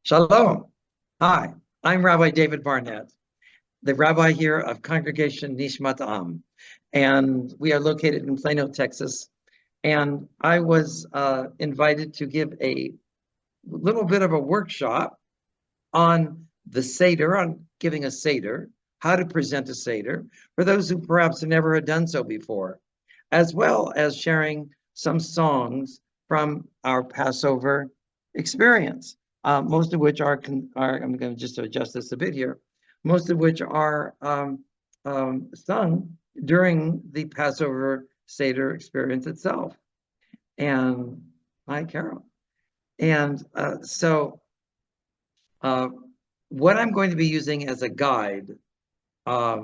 Shalom. Hi, I'm Rabbi David Barnett, the rabbi here of Congregation Nishmat Am, and we are located in Plano, Texas. And I was invited to give a little bit of a workshop on the Seder, on giving a Seder, how to present a Seder, for those who perhaps never had done so before, as well as sharing some songs from our Passover experience, most of which are I'm going to just adjust this a bit here, most of which are sung during the Passover Seder experience itself. And hi, Carol. And uh, what I'm going to be using as a guide uh,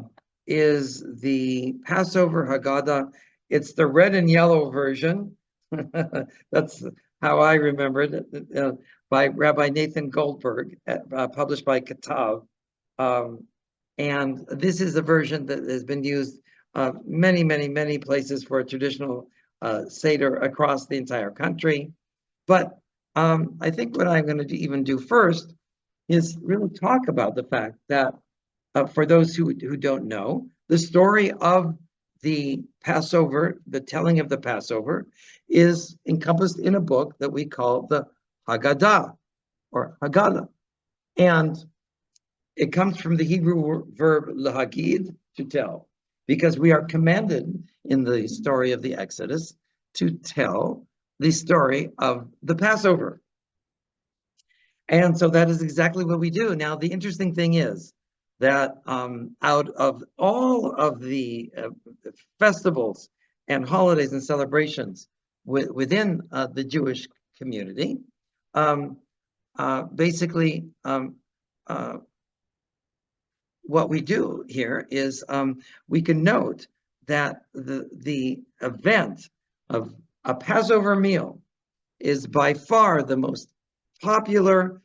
is the Passover Haggadah. It's the red and yellow version. That's how I remember it, by Rabbi Nathan Goldberg, published by Katav. Um, and this is a version that has been used many, many, many places for a traditional Seder across the entire country. But I think what I'm going to even do first is really talk about the fact that for those who don't know, the story of the Passover, the telling of the Passover, is encompassed in a book that we call the Haggadah or Haggadah. And it comes from the Hebrew verb lahagid, to tell, because we are commanded in the story of the Exodus to tell the story of the Passover. And so that is exactly what we do. Now, the interesting thing is that out of all of the festivals and holidays and celebrations within the Jewish community, basically what we do here is we can note that the event of a Passover meal is by far the most popular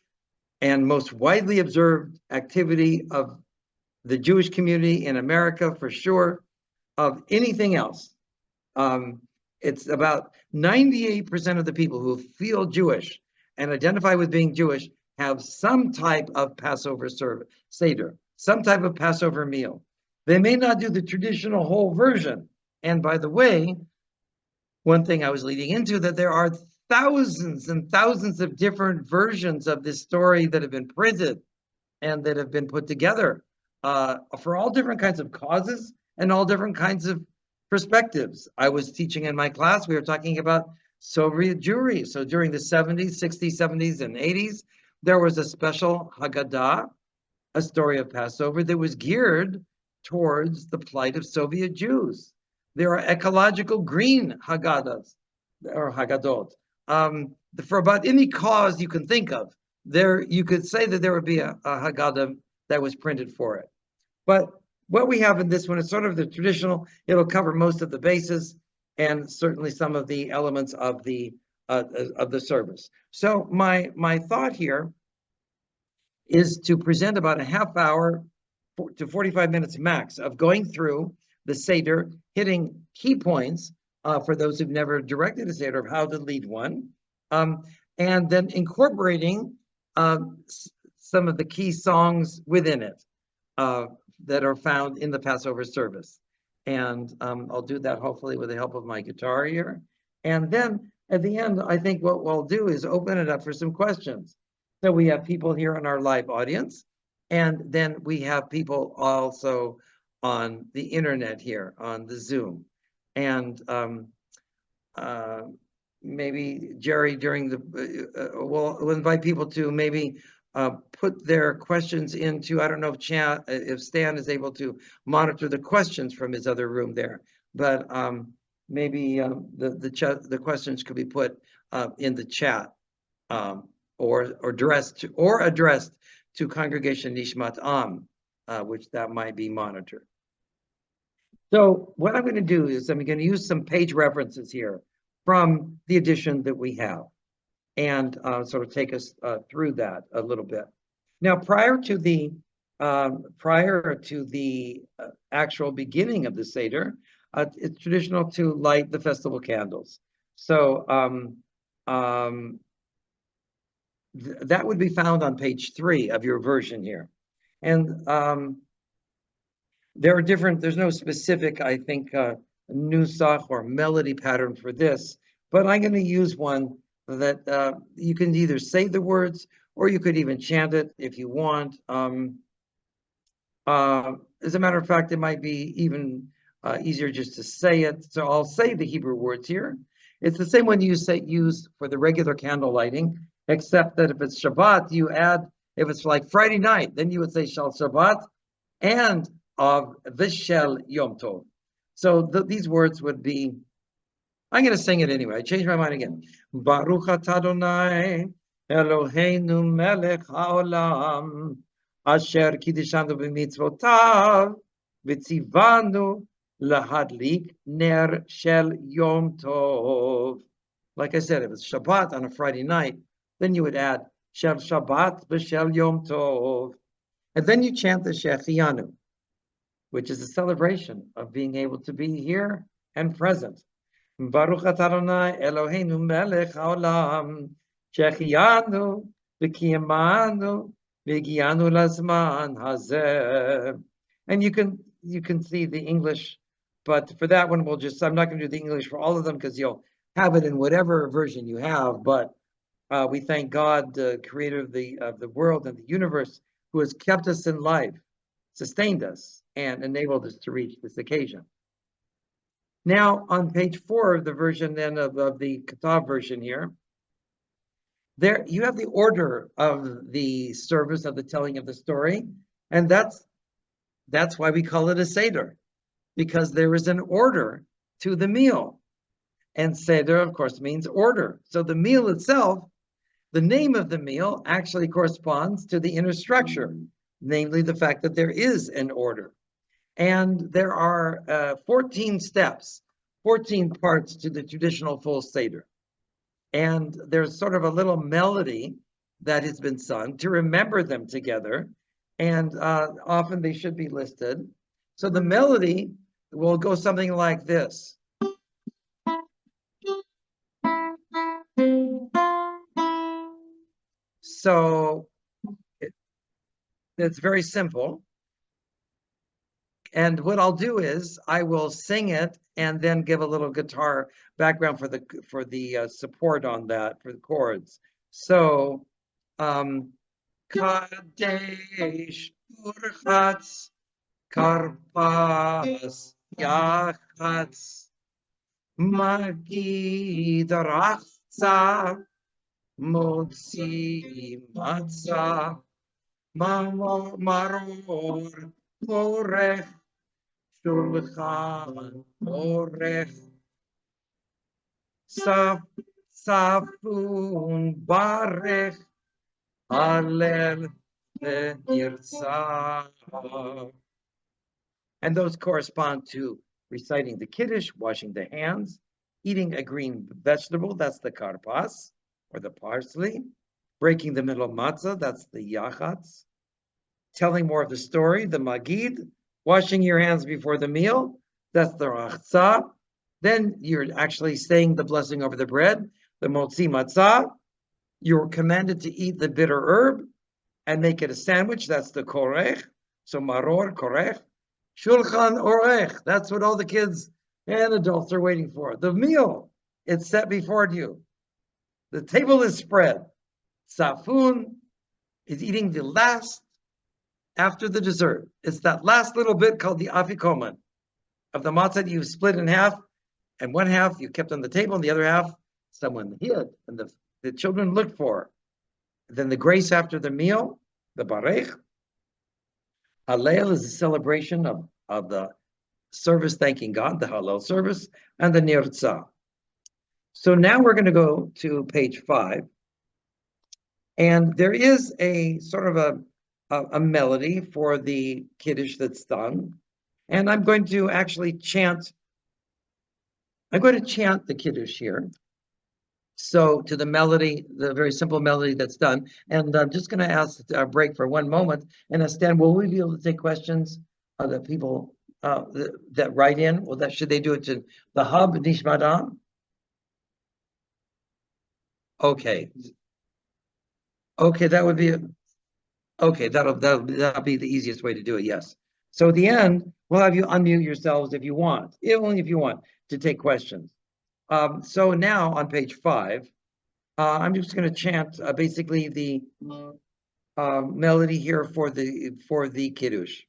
and most widely observed activity of the Jewish community in America, for sure, of anything else. It's about 98% of the people who feel Jewish and identify with being Jewish have some type of Passover Seder, some type of Passover meal. They may not do the traditional whole version. And by the way, one thing I was leading into, that there are thousands and thousands of different versions of this story that have been printed and that have been put together for all different kinds of causes and all different kinds of perspectives. I was teaching in my class, we were talking about Soviet Jewry. So during the 70s, 60s, 70s, and 80s, there was a special Haggadah, a story of Passover, that was geared towards the plight of Soviet Jews. There are ecological green Haggadahs or Haggadot for about any cause you can think of. There, you could say that there would be a Haggadah that was printed for it. But what we have in this one is sort of the traditional. It'll cover most of the bases and certainly some of the elements of the service. So my thought here is to present about a half hour to 45 minutes max of going through the Seder, hitting key points for those who've never directed a Seder of how to lead one, and then incorporating some of the key songs within it that are found in the Passover service. And I'll do that hopefully with the help of my guitar here. And then at the end, I think what we'll do is open it up for some questions. So we have people here in our live audience, and then we have people also on the internet here on the Zoom. And maybe Jerry, during the, we'll invite people to maybe put their questions into, I don't know if Stan is able to monitor the questions from his other room there, but maybe the questions could be put in the chat or addressed to Congregation Nishmat Am, which that might be monitored. So what I'm going to do is I'm going to use some page references here from the edition that we have, and sort of take us through that a little bit. Now, prior to the actual beginning of the Seder, it's traditional to light the festival candles. So that would be found on page 3 of your version here. And there are different, there's no specific, I think, nusach or melody pattern for this, but I'm going to use one that you can either say the words or you could even chant it if you want. As a matter of fact, it might be even easier just to say it. So I'll say the Hebrew words here. It's the same one you use for the regular candle lighting, except that if it's Shabbat, you add, if it's like Friday night, then you would say Shal Shabbat and of Vishel Yom Tov. So these words would be, I'm going to sing it anyway. I changed my mind again. Baruch atah Adonai Eloheinu melech haolam asher kiddishanu b'mitzvotav v'tzivanu lahadlik ner shel Yom Tov. Like I said, if it's Shabbat on a Friday night, then you would add Shel Shabbat b'Shel Yom Tov. And then you chant the Shechianu, which is a celebration of being able to be here and present. Baruch atah Adonai Eloheinu melech haolam shechianu v'kiyamanu v'gianu lazman hazeh. And you can see the English, but for that one I'm not going to do the English for all of them because you'll have it in whatever version you have. But we thank God, the creator of the world and the universe, who has kept us in life, sustained us, and enabled us to reach this occasion. Now, on page 4 of the version then of the Katav version here, there you have the order of the service of the telling of the story, and that's why we call it a Seder, because there is an order to the meal. And Seder, of course, means order. So the meal itself, the name of the meal actually corresponds to the inner structure, namely the fact that there is an order. And there are 14 steps, 14 parts to the traditional full Seder. And there's sort of a little melody that has been sung to remember them together. And often they should be listed. So the melody will go something like this. So it's very simple. And what I'll do is I will sing it and then give a little guitar background for the support on that for the chords. So, Kadesh Urchatz Karpas Yachatz Magid Rachza Motzi Matzah Maror Korech Shulchan Orech Safun Barech Alel Nirtzah. And those correspond to reciting the Kiddush, washing the hands, eating a green vegetable, that's the karpas, or the parsley, breaking the middle matzah, that's the yachatz, telling more of the story, the magid, washing your hands before the meal, that's the rachza. Then you're actually saying the blessing over the bread, the motzi matzah. You're commanded to eat the bitter herb and make it a sandwich, that's the korech. So maror, korech. Shulchan orech, that's what all the kids and adults are waiting for. The meal, it's set before you. The table is spread. Safun is eating the last after the dessert. It's that last little bit called the afikoman of the matzah you split in half, and one half you kept on the table, and the other half someone hid, and the children looked for. Then the grace after the meal, the barech. Hallel is a celebration of the service thanking God, the Hallel service, and the Nirtzah. So now we're going to go to page 5. And there is a sort of a melody for the Kiddush that's sung. And I'm going to actually chant the Kiddush here. So to the melody, the very simple melody that's done. And I'm just going to ask a break for one moment. And Stan, will we be able to take questions that people that write in? Well, should they do it to the hub, Nishmadam? Okay. Okay, that would be okay. That'll be the easiest way to do it. Yes. So at the end, we'll have you unmute yourselves if you want, only if you want to take questions. So now on page 5, I'm just going to chant basically the melody here for the kiddush.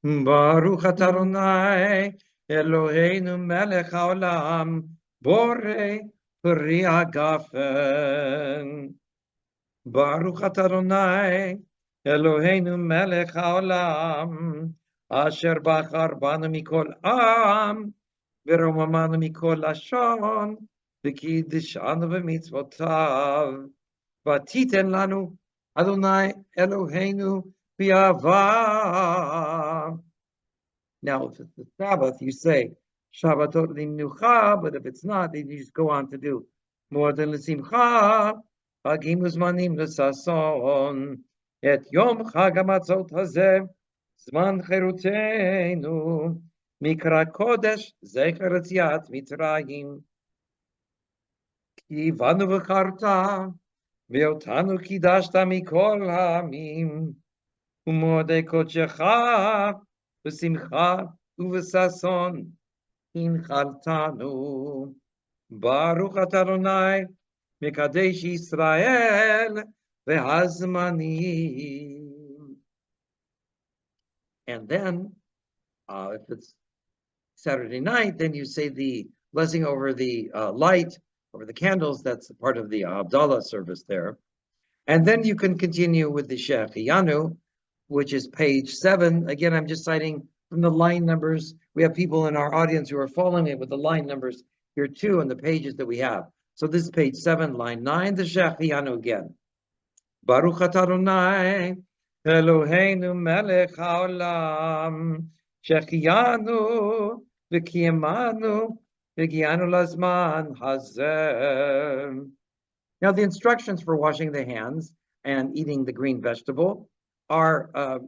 Baruch atah Adonai Eloheinu melech haolam borei peri hagafen. Baruch atah Adonai Eloheinu melech haolam asher bachar banu mikol am ורוממנו מכל לשון, וקידשנו במצוותיו, ותיתן לנו אדוני אלוהינו באהבה. Now, if it's the Sabbath, you say Shabbatot limnucha, but if it's not, then you just go on to do more than l'simcha, hagim uzmanim l'sason, et yom chag hamatzot hazeh, zman cherutenu, מקרא קודש זכר יציאת מצרים. כי באנו בחרת, ואותנו קידשת מכל העמים, ומועדי קודשך בשמחה ובששון הנחלתנו. ברוך אתה אדוני מקדש ישראל והזמנים. And then, if it's Saturday night, then you say the blessing over the light, over the candles. That's part of the Abdallah service there. And then you can continue with the Shehecheyanu, which is page 7. Again, I'm just citing from the line numbers. We have people in our audience who are following it with the line numbers here too, and the pages that we have. So this is page 7, line 9, the Shehecheyanu again. Baruch atah Adonai Eloheinu melech haolam Shehecheyanu v'kiyamanu v'gianu lazman hazeh. Now, the instructions for washing the hands and eating the green vegetable are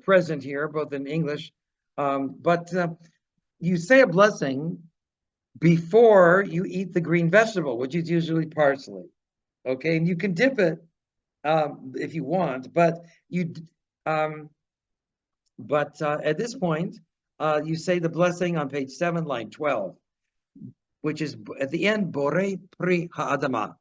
present here, both in English, but you say a blessing before you eat the green vegetable, which is usually parsley. Okay, and you can dip it if you want, but at this point, you say the blessing on page 7, line 12, which is at the end, Borei Pri Ha'adama.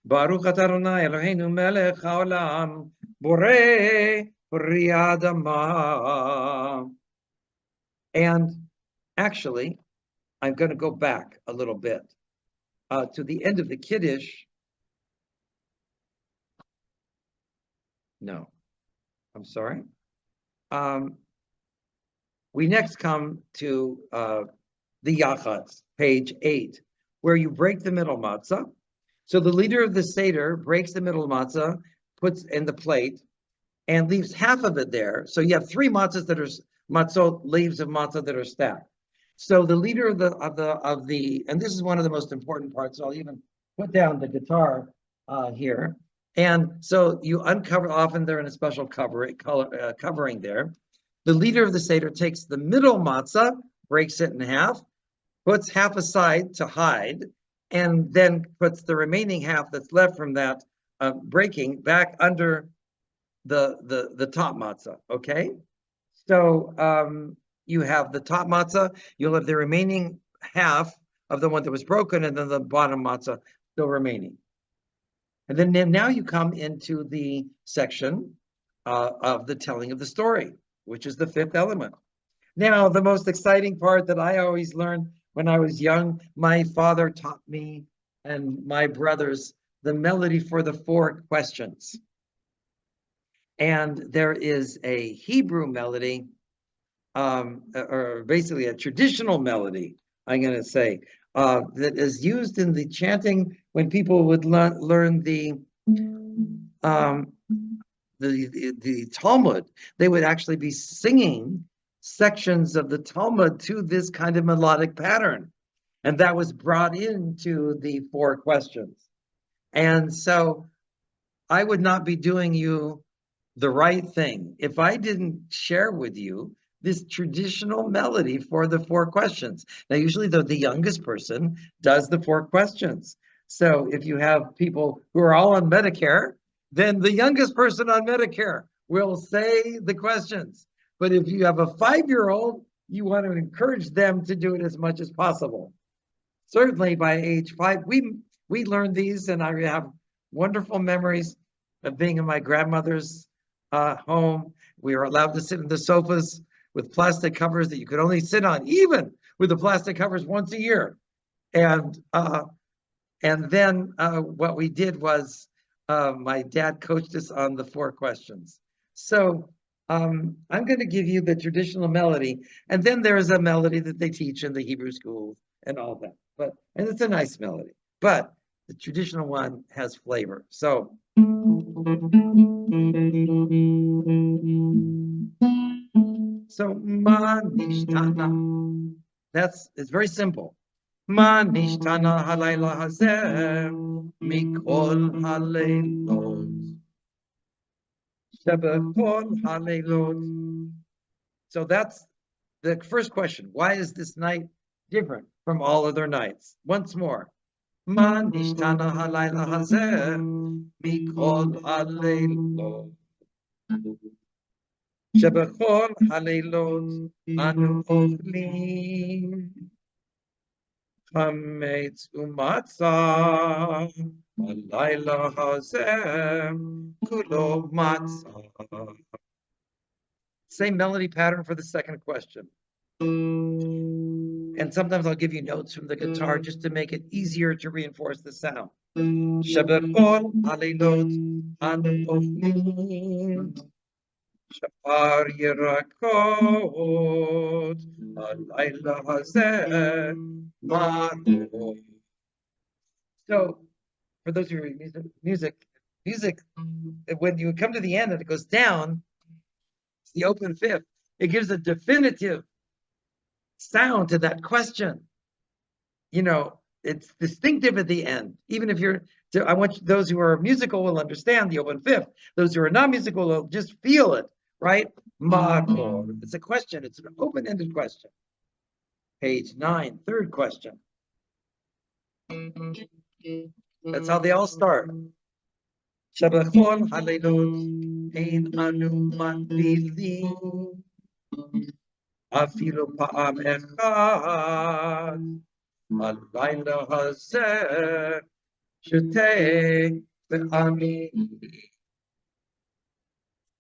Baruch atah Adonai Eloheinu melech haolam borei pri ha'adama. And actually, I'm going to go back a little bit to the end of the Kiddush. No, I'm sorry. We next come to the Yachatz, page 8, where you break the middle matzah. So the leader of the Seder breaks the middle matzah, puts in the plate, and leaves half of it there. So you have 3 matzahs that are matzot, leaves of matzah that are stacked. So the leader of the, and this is one of the most important parts. So I'll even put down the guitar here. And so you uncover, often they're in a special covering there. The leader of the Seder takes the middle matzah, breaks it in half, puts half aside to hide, and then puts the remaining half that's left from that breaking back under the top matzah, okay? So you have the top matzah, you'll have the remaining half of the one that was broken, and then the bottom matzah still remaining. And then now you come into the section of the telling of the story, which is the 5th element. Now, the most exciting part that I always learned when I was young, my father taught me and my brothers the melody for the 4 questions. And there is a Hebrew melody, or basically a traditional melody, I'm going to say, that is used in the chanting when people would learn the Talmud. They would actually be singing sections of the Talmud to this kind of melodic pattern. And that was brought into the 4 questions. And so I would not be doing you the right thing if I didn't share with you this traditional melody for the 4 questions. Now, usually the youngest person does the 4 questions. So if you have people who are all on Medicare, then the youngest person on Medicare will say the questions. But if you have a 5-year-old, you want to encourage them to do it as much as possible. Certainly by age 5, we learned these, and I have wonderful memories of being in my grandmother's home. We were allowed to sit in the sofas with plastic covers that you could only sit on, even with the plastic covers, once a year. And then what we did was my dad coached us on the 4 questions. So I'm going to give you the traditional melody, and then there is a melody that they teach in the Hebrew schools and all that. And it's a nice melody, but the traditional one has flavor. So it's very simple. מה נשתנה הלילה הזה מכל הלילות שבכל הלילות. So that's the first question. Why is this night different from all other nights? Once more. מה נשתנה הלילה הזה מכל הלילות שבכל הלילות אנו אוכלים חמץ ומצה, הלילה הזה כולו מצה. Same melody pattern for the second question. And sometimes I'll give you notes from the guitar just to make it easier to reinforce the sound. שבכל הלילות אנו אוכלים שאר ירקות, הלילה הזה מתוק. So, for those of you who are music, when you come to the end and it goes down, it's the open fifth. It gives a definitive sound to that question. You know, it's distinctive at the end. Even if I want those who are musical will understand the open fifth. Those who are not musical will just feel it, right? Makor. It's a question. It's an open-ended question. Page 9, third question. That's how they all start. שבכל הלילות אין אנו מגבילים אפילו פעם אחת הלילה הזה שתה ועני.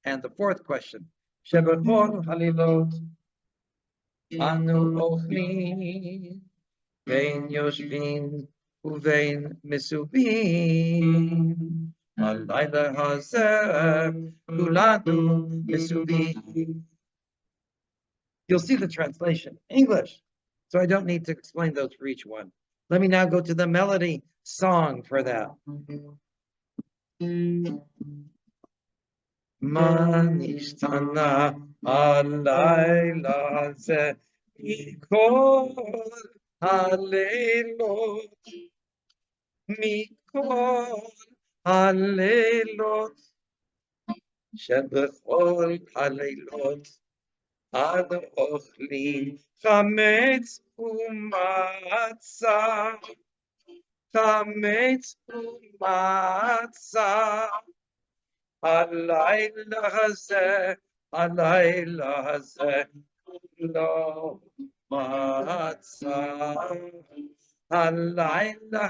And the fourth question. שבכל הלילות אנו אוכלים בין יושבים ובין מסובים הלילה הזה כולנו מסובים. You'll see the translation, English. So I don't need to explain those for each one. Let me now go to the melody song for that. מה נשתנה הלילה הזה מכל הלילות מכל הלילות שבכל הלילות אנו אוכלים חמץ ומצה חמץ ומצה הלילה הזה כולו מצה הלילה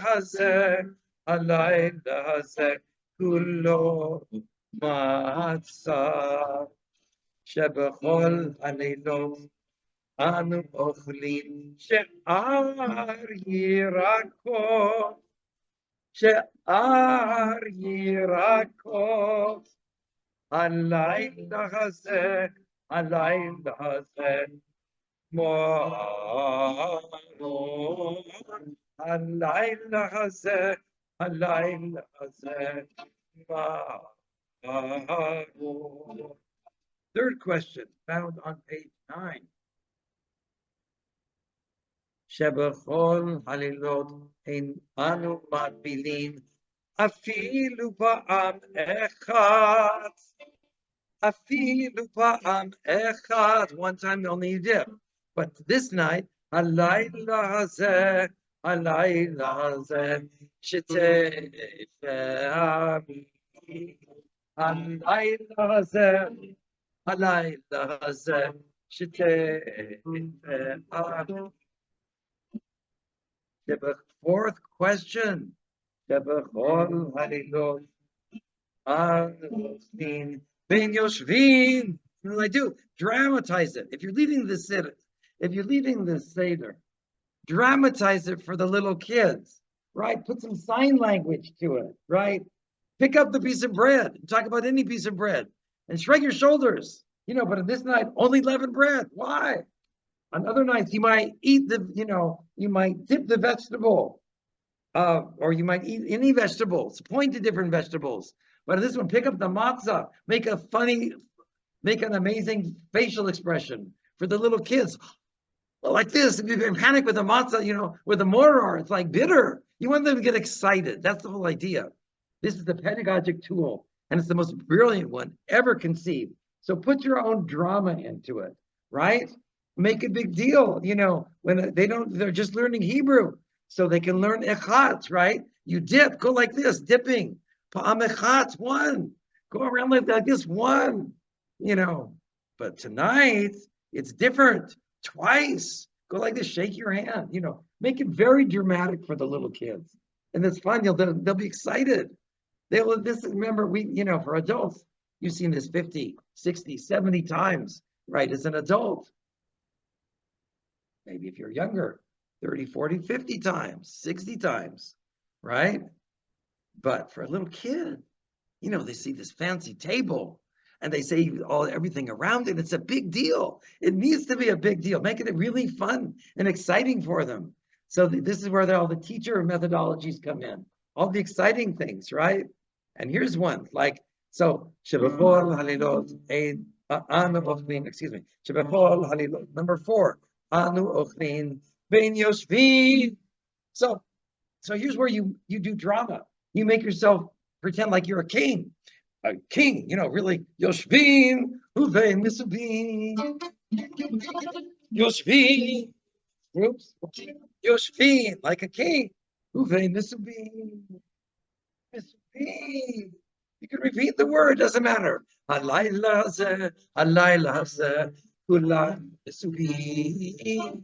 הזה כולו מצה שבכל הלילות אנו אוכלים שאר ירקות הלילה הזה מרור הלילה הזה מרור. Third question found on page 9. שבכל הלילות אין אנו מגבילים אפילו פעם אחת. One time only you did. But this night, הלילה הזה הלילה הזה שתפעמי, הלילה הזה, הלילה הזה שתפעמי. The fourth question, שבכל הלילות Anofin ben yoshvin. What do I do? Dramatize it. If you're leading the Seder, if you're leading the Seder, dramatize it for the little kids, right? Put some sign language to it, right? Pick up the piece of bread and talk about any piece of bread and shrug your shoulders. But on this night, only leavened bread. Why? On other nights, you might eat you might dip the vegetable, or you might eat any vegetables, point to different vegetables. But this one, pick up the matzah, make an amazing facial expression for the little kids. Well, like this, if you're in panic with the matzah, with the mortar, it's like bitter. You want them to get excited. That's the whole idea. This is the pedagogic tool, and it's the most brilliant one ever conceived. So put your own drama into it, right? Make a big deal. When they're just learning Hebrew, so they can learn echat, right? You dip, go like this, dipping. Pa'am echat, one. Go around like this, one. But tonight it's different. Twice. Go like this, shake your hand. Make it very dramatic for the little kids, and it's fun. They'll be excited. Remember, for adults, you've seen this 50, 60, 70 times, right? As an adult. Maybe if you're younger, 30, 40, 50 times, 60 times, right? But for a little kid, they see this fancy table and they say everything around it. It's a big deal. It needs to be a big deal, making it really fun and exciting for them. So this is where all the teacher methodologies come in, all the exciting things, right? And here's one, Shebechol Halilot, excuse me, Shebechol Halilot, number 4, Anu Ochlin Ben Yoshvin. So here's where you do drama. You make yourself pretend like you're a king, really. Yoshvin, Uvein Misubin, Yoshvin, oops, Yoshvin, like a king, Uvein Misubin, Misubin. You can repeat the word, doesn't matter. Halayla zeh, halayla zeh, kulan Misubin.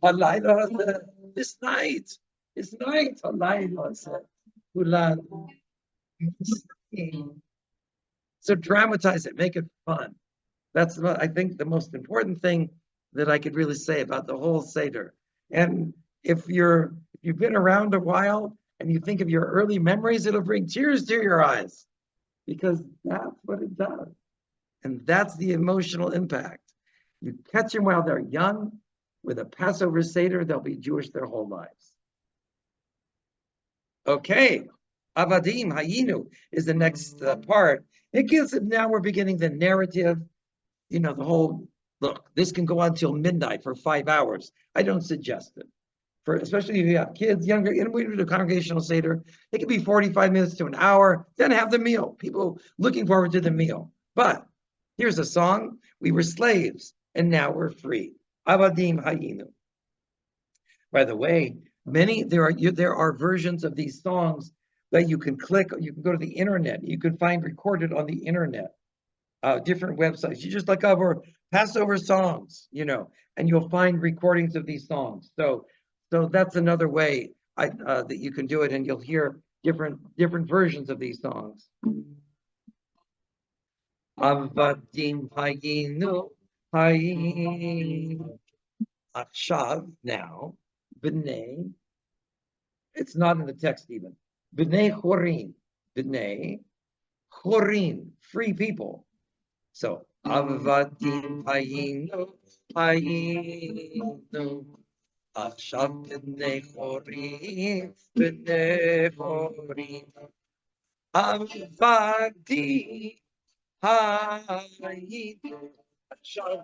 Halayla zeh, this night, halayla zeh, kulan Misubin. So dramatize it, make it fun. That's what I think the most important thing that I could really say about the whole Seder. And if you've been around a while and you think of your early memories, it'll bring tears to your eyes, because that's what it does. And that's the emotional impact. You catch them while they're young with a Passover Seder, they'll be Jewish their whole lives. Okay, Avadim Hayinu is the next part. It gives it, now we're beginning the narrative, the whole, look, this can go on till midnight for 5 hours. I don't suggest it. Especially if you have kids younger, and we do the congregational Seder, it could be 45 minutes to an hour, then have the meal. People looking forward to the meal. But here's a song. We were slaves, and now we're free. Avadim Hayinu. By the way, there are versions of these songs that you can click. You can go to the internet. You can find recorded on the internet, different websites. You just look over Passover songs, and you'll find recordings of these songs. So that's another way that you can do it, and you'll hear different versions of these songs. Avadim hayinu hayinu. Akshav, now, b'nei. It's not in the text even. B'nei chorin, b'nei chorin, free people. So avadim hayinu hayinu. Akshav b'nei chorin, b'nei chorin. Avadim hayinu. Akshav.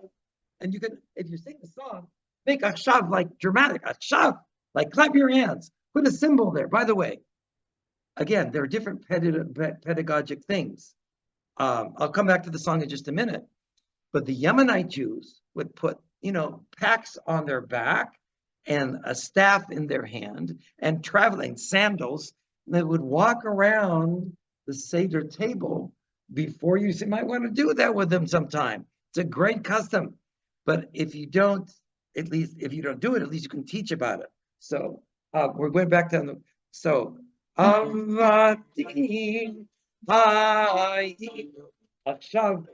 And you can, if you sing the song, make akshav like dramatic, akshav, like clap your hands, put a symbol there. By the way, again, there are different pedagogic things. I'll come back to the song in just a minute, but the Yemenite Jews would put, packs on their back and a staff in their hand and traveling sandals. They would walk around the Seder table before you might want to do that with them sometime. It's a great custom. But if you don't, at least if you don't do it, at least you can teach about it. So we're going back to the Avadim Akshav,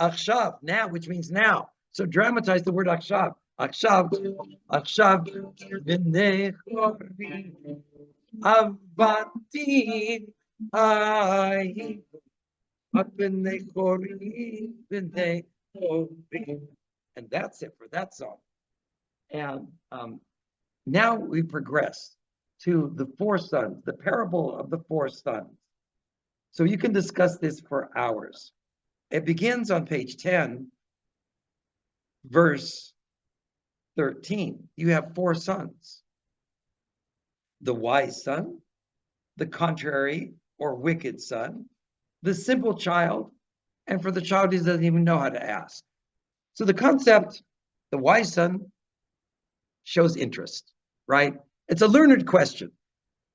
Akshav, now, which means now. So dramatize the word Akshav. Akshav, Akshav, B'nei Chori, Avadim B'nei Chori, B'nei Chori. And that's it for that song. And now we progress to the four sons, the parable of the four sons. So you can discuss this for hours. It begins on page 10, verse 13. You have four sons: the wise son, the contrary or wicked son, the simple child, and for the child who doesn't even know how to ask. So the concept, the wise son, shows interest, right? It's a learned question.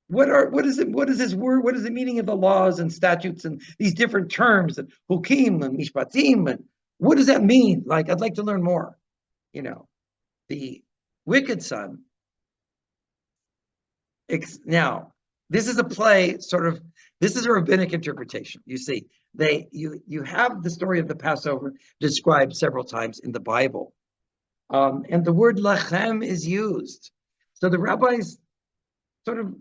What is this word? What is the meaning of the laws and statutes and these different terms and hukim and mishpatim, and what does that mean? Like, I'd like to learn more. The wicked son. Now, this is a play, sort of. This is a rabbinic interpretation. You see, you have the story of the Passover described several times in the Bible, and the word lachem is used. So the rabbis sort of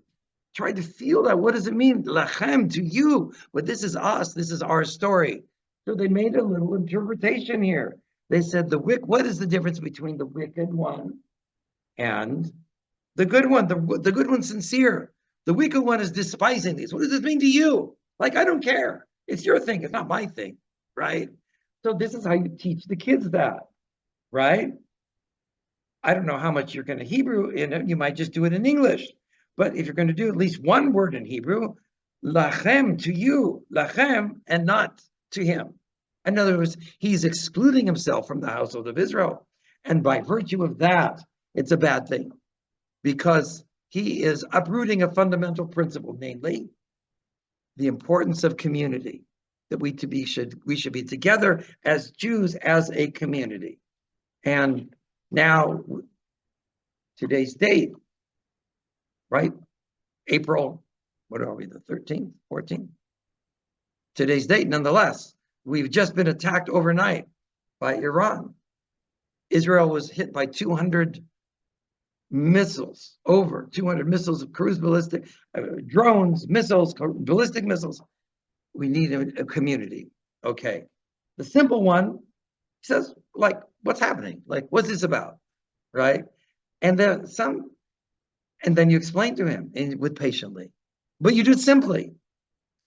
tried to feel that. What does it mean, lachem, to you? But this is us. This is our story. So they made a little interpretation here. They said what is the difference between the wicked one and the good one? The good one's sincere. The wicked one is despising these. What does this mean to you? Like, I don't care. It's your thing. It's not my thing, right? So this is how you teach the kids that, right? I don't know how much you're going to Hebrew in it. You might just do it in English. But if you're going to do at least one word in Hebrew, lachem, to you, lachem, and not to him. In other words, he's excluding himself from the household of Israel. And by virtue of that, it's a bad thing, because he is uprooting a fundamental principle, namely the importance of community, that we should be together as Jews, as a community. And now, today's date, right? April, what are we, the 13th, 14th? Today's date, nonetheless, we've just been attacked overnight by Iran. Israel was hit by 200 missiles, over 200 missiles of cruise ballistic, drones, missiles, ballistic missiles. We need a community. Okay. The simple one says, like, what's happening? Like, what's this about? Right? And then you explain to him with patiently. But you do it simply.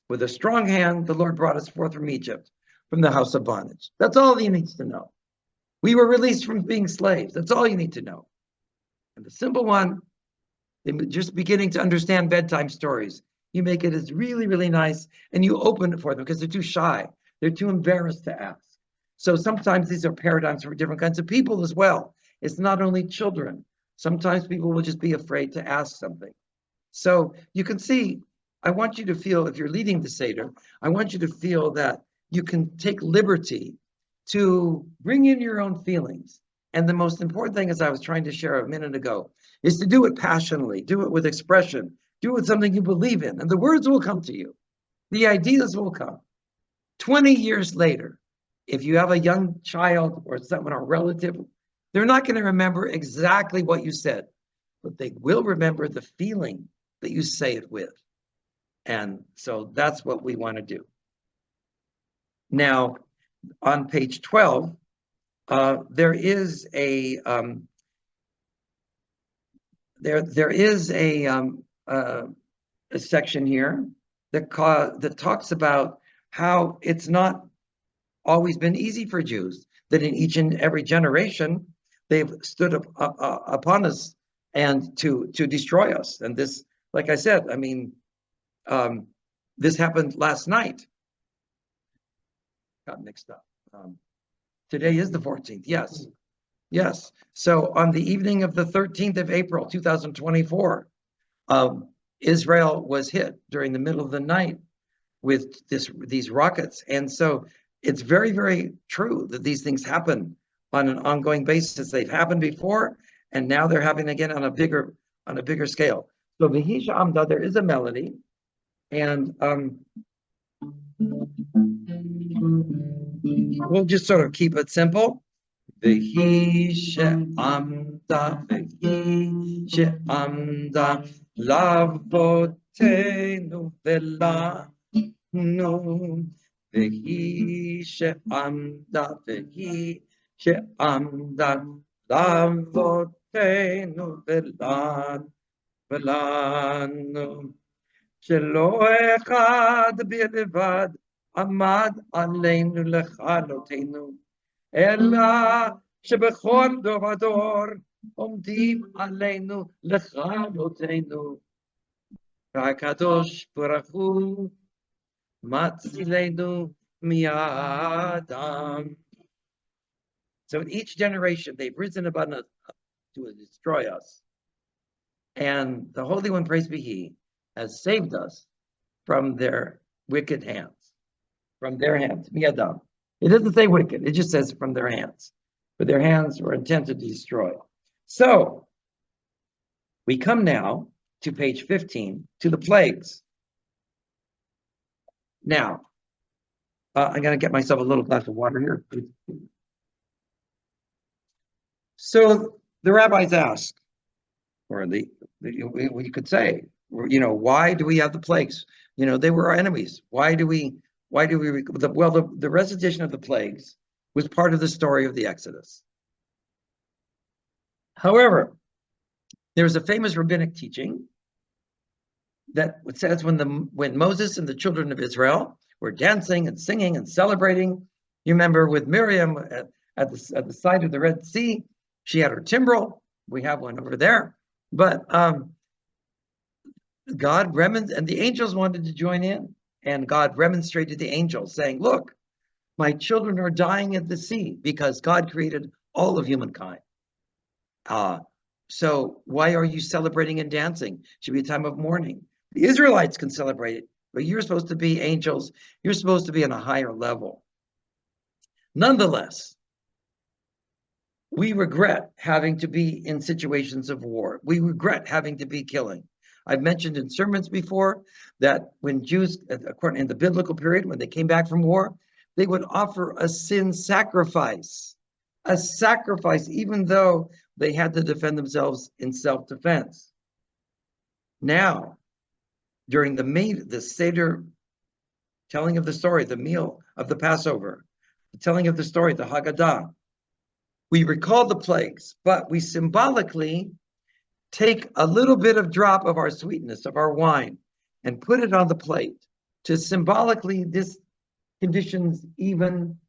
With a strong hand, the Lord brought us forth from Egypt, from the house of bondage. That's all he needs to know. We were released from being slaves. That's all you need to know. And the simple one, they're just beginning to understand bedtime stories. You make it as really, really nice, and you open it for them because they're too shy. They're too embarrassed to ask. So sometimes these are paradigms for different kinds of people as well. It's not only children. Sometimes people will just be afraid to ask something. So you can see, I want you to feel, if you're leading the Seder, I want you to feel that you can take liberty to bring in your own feelings. And the most important thing, as I was trying to share a minute ago, is to do it passionately, do it with expression, do it with something you believe in, and the words will come to you. The ideas will come. 20 years later, if you have a young child or someone, or relative, they're not going to remember exactly what you said, but they will remember the feeling that you say it with. And so that's what we want to do. Now, on page 12, there is a section here that talks about how it's not always been easy for Jews, that in each and every generation they've stood upon us and to destroy us. And this, like I said, I mean, this happened last night. Got mixed up. Today is the 14th. Yes. Yes. So on the evening of the 13th of April, 2024, Israel was hit during the middle of the night with these rockets. And so it's very, very true that these things happen on an ongoing basis. They've happened before, and now they're happening again on a bigger scale. So Vihisha Amda, there is a melody, and we'll just sort of keep it simple. Vihisha Amda, Vihisha Amda, Lavotenu Vela. No, Vehi she'amda, Vehi she'amda, Lavotenu velanu, Shelo echad b'levad, Amad aleinu lechalotenu, Ela shebechol dor vador, Omdim aleinu lechalotenu, HaKadosh Baruch Hu, Matzilenu miyadam. So in each generation, they've risen above us to destroy us. And the Holy One, praise be He, has saved us from their wicked hands, from their hands, miyadam. It doesn't say wicked, it just says from their hands. For their hands were intended to destroy. So we come now to page 15, to the plagues. Now, I'm going to get myself a little glass of water here. So the rabbis ask, or you could say, why do we have the plagues? They were our enemies. Why do we, the recitation of the plagues was part of the story of the Exodus. However, there's a famous rabbinic teaching that says when Moses and the children of Israel were dancing and singing and celebrating, you remember with Miriam at the side of the Red Sea, she had her timbrel. We have one over there. But God and the angels wanted to join in. And God remonstrated the angels saying, look, my children are dying at the sea because God created all of humankind. So why are you celebrating and dancing? It should be a time of mourning. The Israelites can celebrate it, but you're supposed to be angels. You're supposed to be on a higher level. Nonetheless, we regret having to be in situations of war. We regret having to be killing. I've mentioned in sermons before that when Jews, according in the biblical period, when they came back from war, they would offer a sin sacrifice, even though they had to defend themselves in self-defense. Now, during the Seder telling of the story, the meal of the Passover, the telling of the story, the Haggadah, we recall the plagues, but we symbolically take a little bit of drop of our sweetness, of our wine, and put it on the plate to symbolically, this conditions even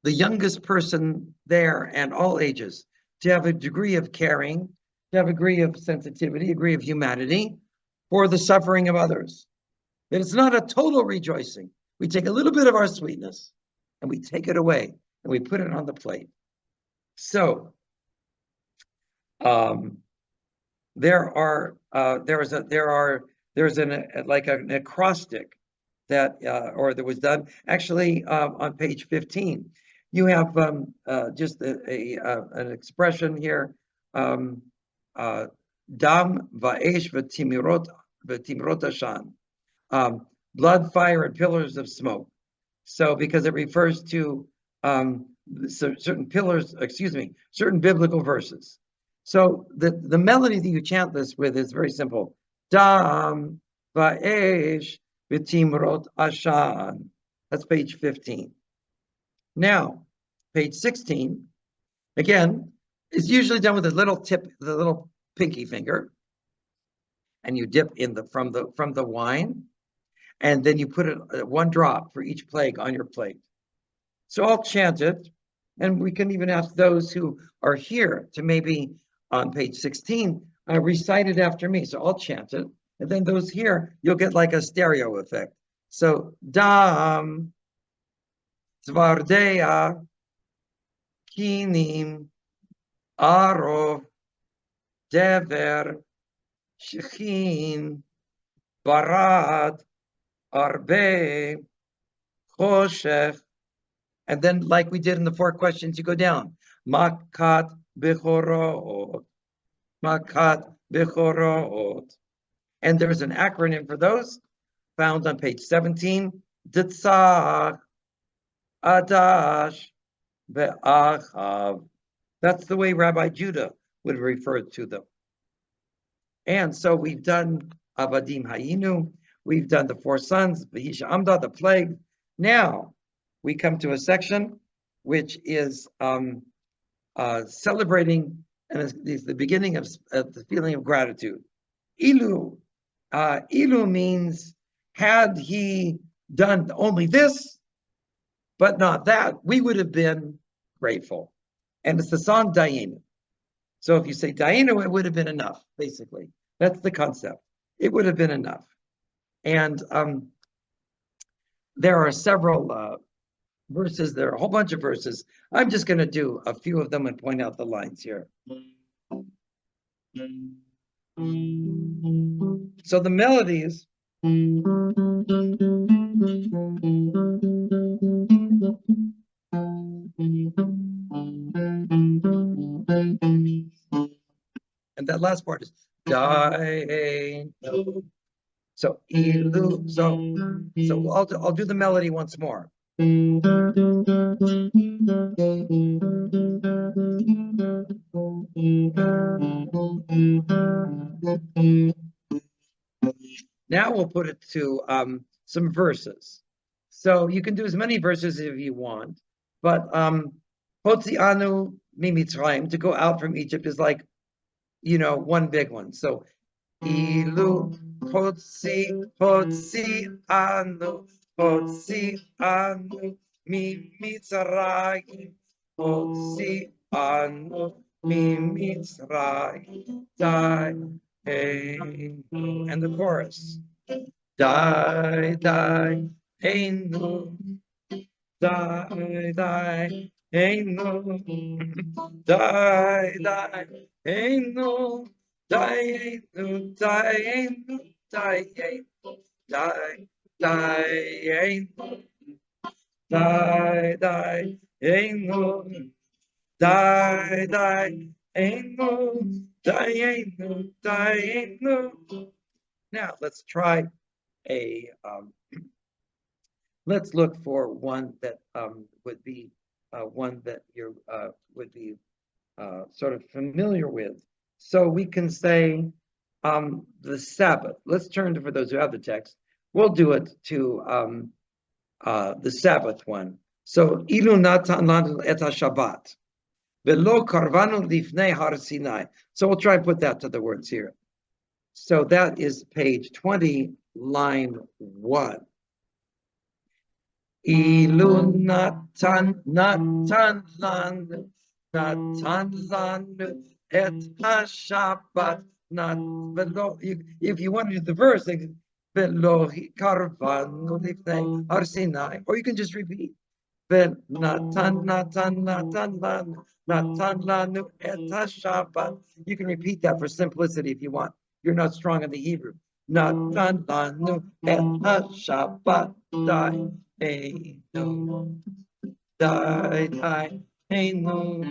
the youngest person there and all ages to have a degree of caring, to have a degree of sensitivity, a degree of humanity for the suffering of others. That it's not a total rejoicing. We take a little bit of our sweetness and we take it away and we put it on the plate. So there's an acrostic that that was done actually on page 15. You have just an expression here, dam va'esh v'timrot ashan, blood, fire, and pillars of smoke. So because it refers to certain biblical verses. So the melody that you chant this with is very simple. Dam va'esh v'timrot ashan. That's page 15. Now, page 16, again, is usually done with a little tip, the little pinky finger, and you dip in from the wine, and then you put it one drop for each plague on your plate. So I'll chant it, and we can even ask those who are here to maybe on page 16 recite it after me. So I'll chant it, and then those here, you'll get like a stereo effect. So dam zvardea kinim Arov, Dever, Shechin, Barad, Arbe, Choshech. And then, like we did in the 4 questions, you go down. Makat Bechorot. Makat Bechorot. And there's an acronym for those found on page 17. Ditzach, Adash, Ve'achav. That's the way Rabbi Judah would refer to them. And so we've done Avadim Hayinu, we've done the 4 sons, V'hisha Amda, the plague. Now we come to a section which is celebrating, and it's the beginning of the feeling of gratitude. Ilu. Ilu means, had he done only this, but not that, we would have been grateful. And it's the song Dayenu. So if you say Dayenu, it would have been enough, basically. That's the concept. It would have been enough. And there are several verses. There are a whole bunch of verses. I'm just going to do a few of them and point out the lines here. So the melodies. And that last part is die. So ilu. So I'll do the melody once more. Now we'll put it to some verses. So you can do as many verses if you want, but Hotzianu mimitzrayim, to go out from Egypt, is like, one big one. So ilu hotzianu mimitzrayim, hotzianu mimitzrayim, and the chorus. Die, die, ain't no. Die, die, ain't no. Die, die, ain't no. Die, ain't no. Die, ain't no. Die, ain't no. Die, die, ain't no. Die, die, ain't no. Die, die, ain't no. Die, ain't no. Die, ain't no. Now let's try let's look for one that would be one that you would be sort of familiar with. So we can say the Sabbath. Let's turn to, for those who have the text, we'll do it to the Sabbath one. So ilu natan lanu et Shabbat, velo karvanu lifnei har Sinai. So we'll try and put that to the words here. So that is page 20, line 1. Ilu natan lanu et Shabbat. If you want to do the verse, velo karvanu lifnei har Sinai, or you can just repeat. Natan lanu et Shabbat. You can repeat that for simplicity if you want. You're not strong in the Hebrew. Natan lanu et Shabbat. Die, einu. Die, die, einu.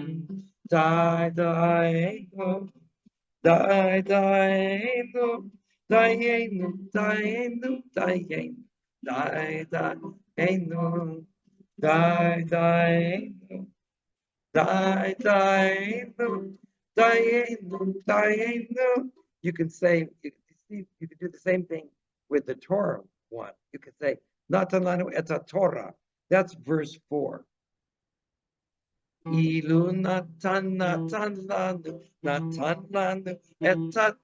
Die, die, einu. Die, die, einu. Die, einu. Die, einu. Die, einu. Die, die, einu. Die, die, die, die, die. You can say, you can do the same thing with the Torah one. You can say, Natan lanu et Torah. That's verse 4. Ilu natan lanu et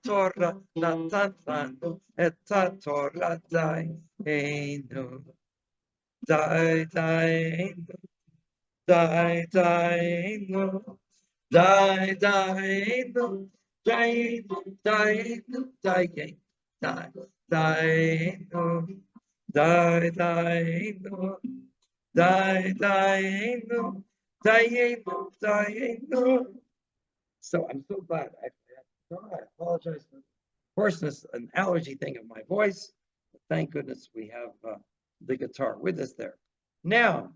Torah, natan lanu et Torah, die, einu. Die, die, die, die, no. Die, die, no. Die, die, no. Die, die, die, no. Die, die, no. Die, die, no. Die, no. Die, no. So I'm so glad. I apologize for hoarseness, an allergy thing of my voice. But thank goodness we have the guitar with us there. Now,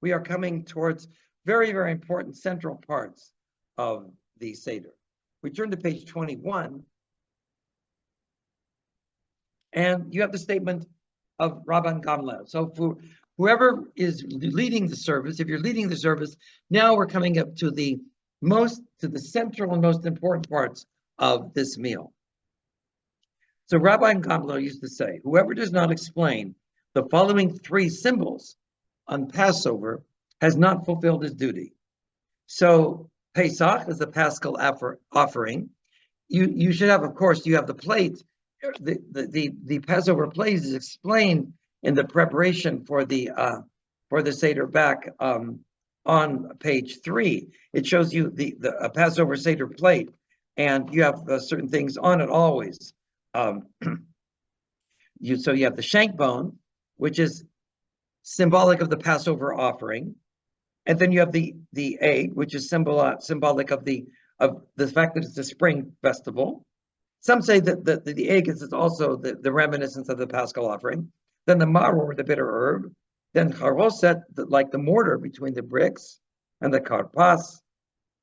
we are coming towards very, very important central parts of the Seder. We turn to page 21, and you have the statement of Rabban Gamliel. So for whoever is leading the service, if you're leading the service, now we're coming up to the central and most important parts of this meal. So Rabban Gamliel used to say, whoever does not explain the following three symbols on Passover has not fulfilled his duty. So Pesach is the Paschal offering. You should have, of course, you have the plate. The Passover plate is explained in the preparation for the Seder back on page 3. It shows you the Passover Seder plate, and you have certain things on it always. So you have the shank bone, which is symbolic of the Passover offering, and then you have the egg, which is symbolic of the fact that it's a spring festival. Some say that the egg is also the reminiscence of the Paschal offering. Then the maror, the bitter herb. Then charoset, like the mortar between the bricks, and the karpas.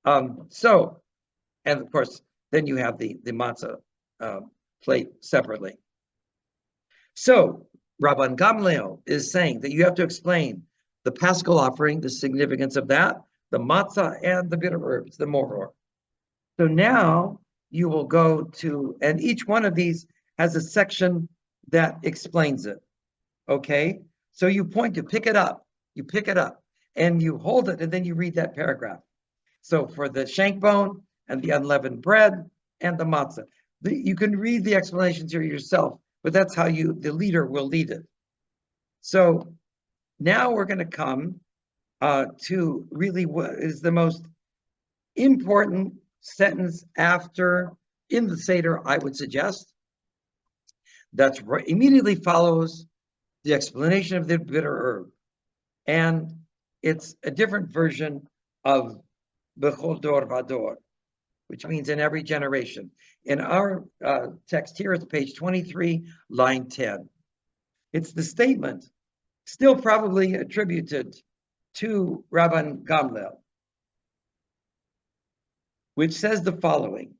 And of course, then you have the matzah plate separately. So Rabban Gamliel is saying that you have to explain the Paschal offering, the significance of that, the matzah, and the bitter herbs, the moror. So now you will go to, and each one of these has a section that explains it. Okay? So you pick it up, and you hold it, and then you read that paragraph. So for the shank bone and the unleavened bread and the matzah, you can read the explanations here yourself, but that's how the leader will lead it. So now we're going to come to really what is the most important sentence in the Seder, I would suggest. That's right, immediately follows the explanation of the bitter herb. And it's a different version of Bechol Dor Vador, which means in every generation. In our text here, it's page 23, line 10. It's the statement, still probably attributed to Rabban Gamliel, which says the following,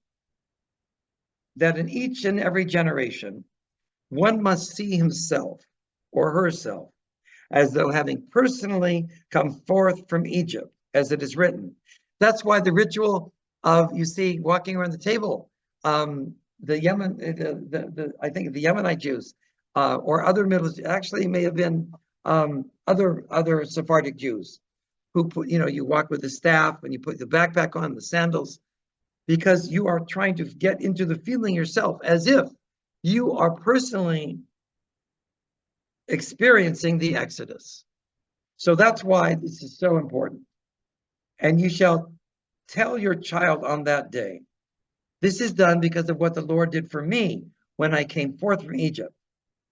that in each and every generation, one must see himself or herself as though having personally come forth from Egypt, as it is written. That's why the ritual of, you see, walking around the table, the Yemen, I think the Yemenite Jews, or other actually may have been other Sephardic Jews, who put, you walk with the staff and you put the backpack on, the sandals, because you are trying to get into the feeling yourself as if you are personally experiencing the Exodus. So that's why this is so important. And you shall tell your child on that day, this is done because of what the Lord did for me when I came forth from Egypt.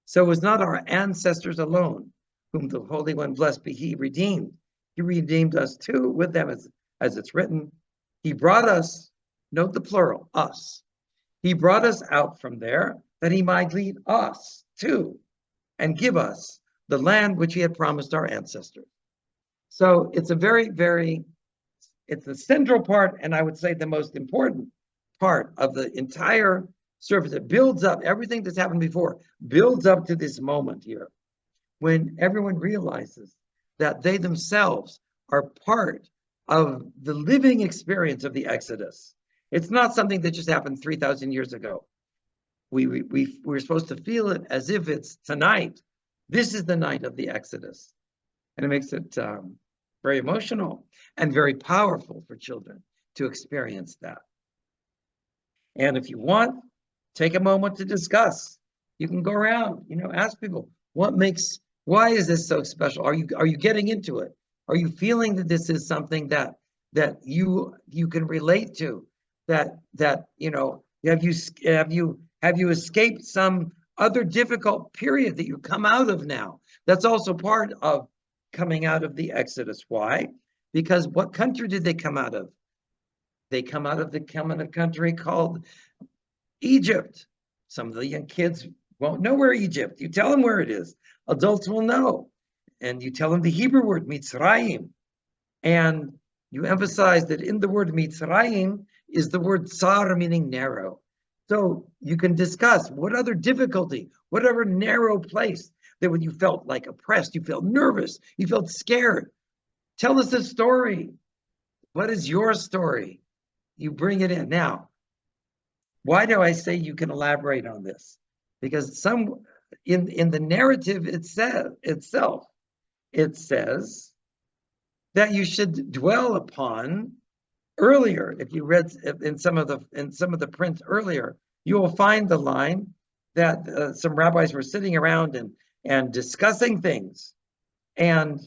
So it was not our ancestors alone, whom the Holy One, blessed be He, redeemed. He redeemed us too with them, as it's written. He brought us, note the plural, us. He brought us out from there that He might lead us too and give us the land which He had promised our ancestors. So it's a it's the central part, and I would say the most important part of the entire service. It builds up, everything that's happened before builds up to this moment here, when everyone realizes that they themselves are part of the living experience of the Exodus. It's not something that just happened 3,000 years ago. We're supposed to feel it as if it's tonight. This is the night of the Exodus. And it makes it very emotional and very powerful for children to experience that. And if you want, take a moment to discuss. You can go around, ask people, why is this so special? Are you getting into it? Are you feeling that this is something that you can relate to? That have you escaped some other difficult period that you come out of now? That's also part of coming out of the Exodus. Why? Because what country did they come out of? They come out of a country called Egypt. Some of the young kids won't know where Egypt. You tell them where it is. Adults will know. And you tell them the Hebrew word, Mitzrayim. And you emphasize that in the word Mitzrayim is the word tsar, meaning narrow. So you can discuss what other difficulty, whatever narrow place that when you felt like oppressed, you felt nervous, you felt scared. Tell us a story. What is your story? You bring it in. Now, why do I say you can elaborate on this? Because some in the narrative itself, it says that you should dwell upon earlier. If you read in some of the print earlier, you will find the line that some rabbis were sitting around and discussing things, and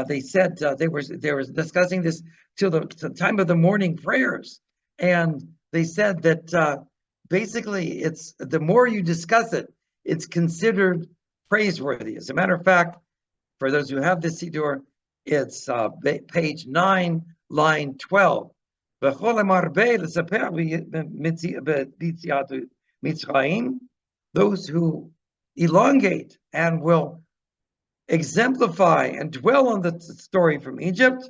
they said they were discussing this till the time of the morning prayers, and they said that basically it's the more you discuss it, it's considered praiseworthy. As a matter of fact, for those who have the Siddur, it's page 9, line 12. Those who elongate and will exemplify and dwell on the story from Egypt,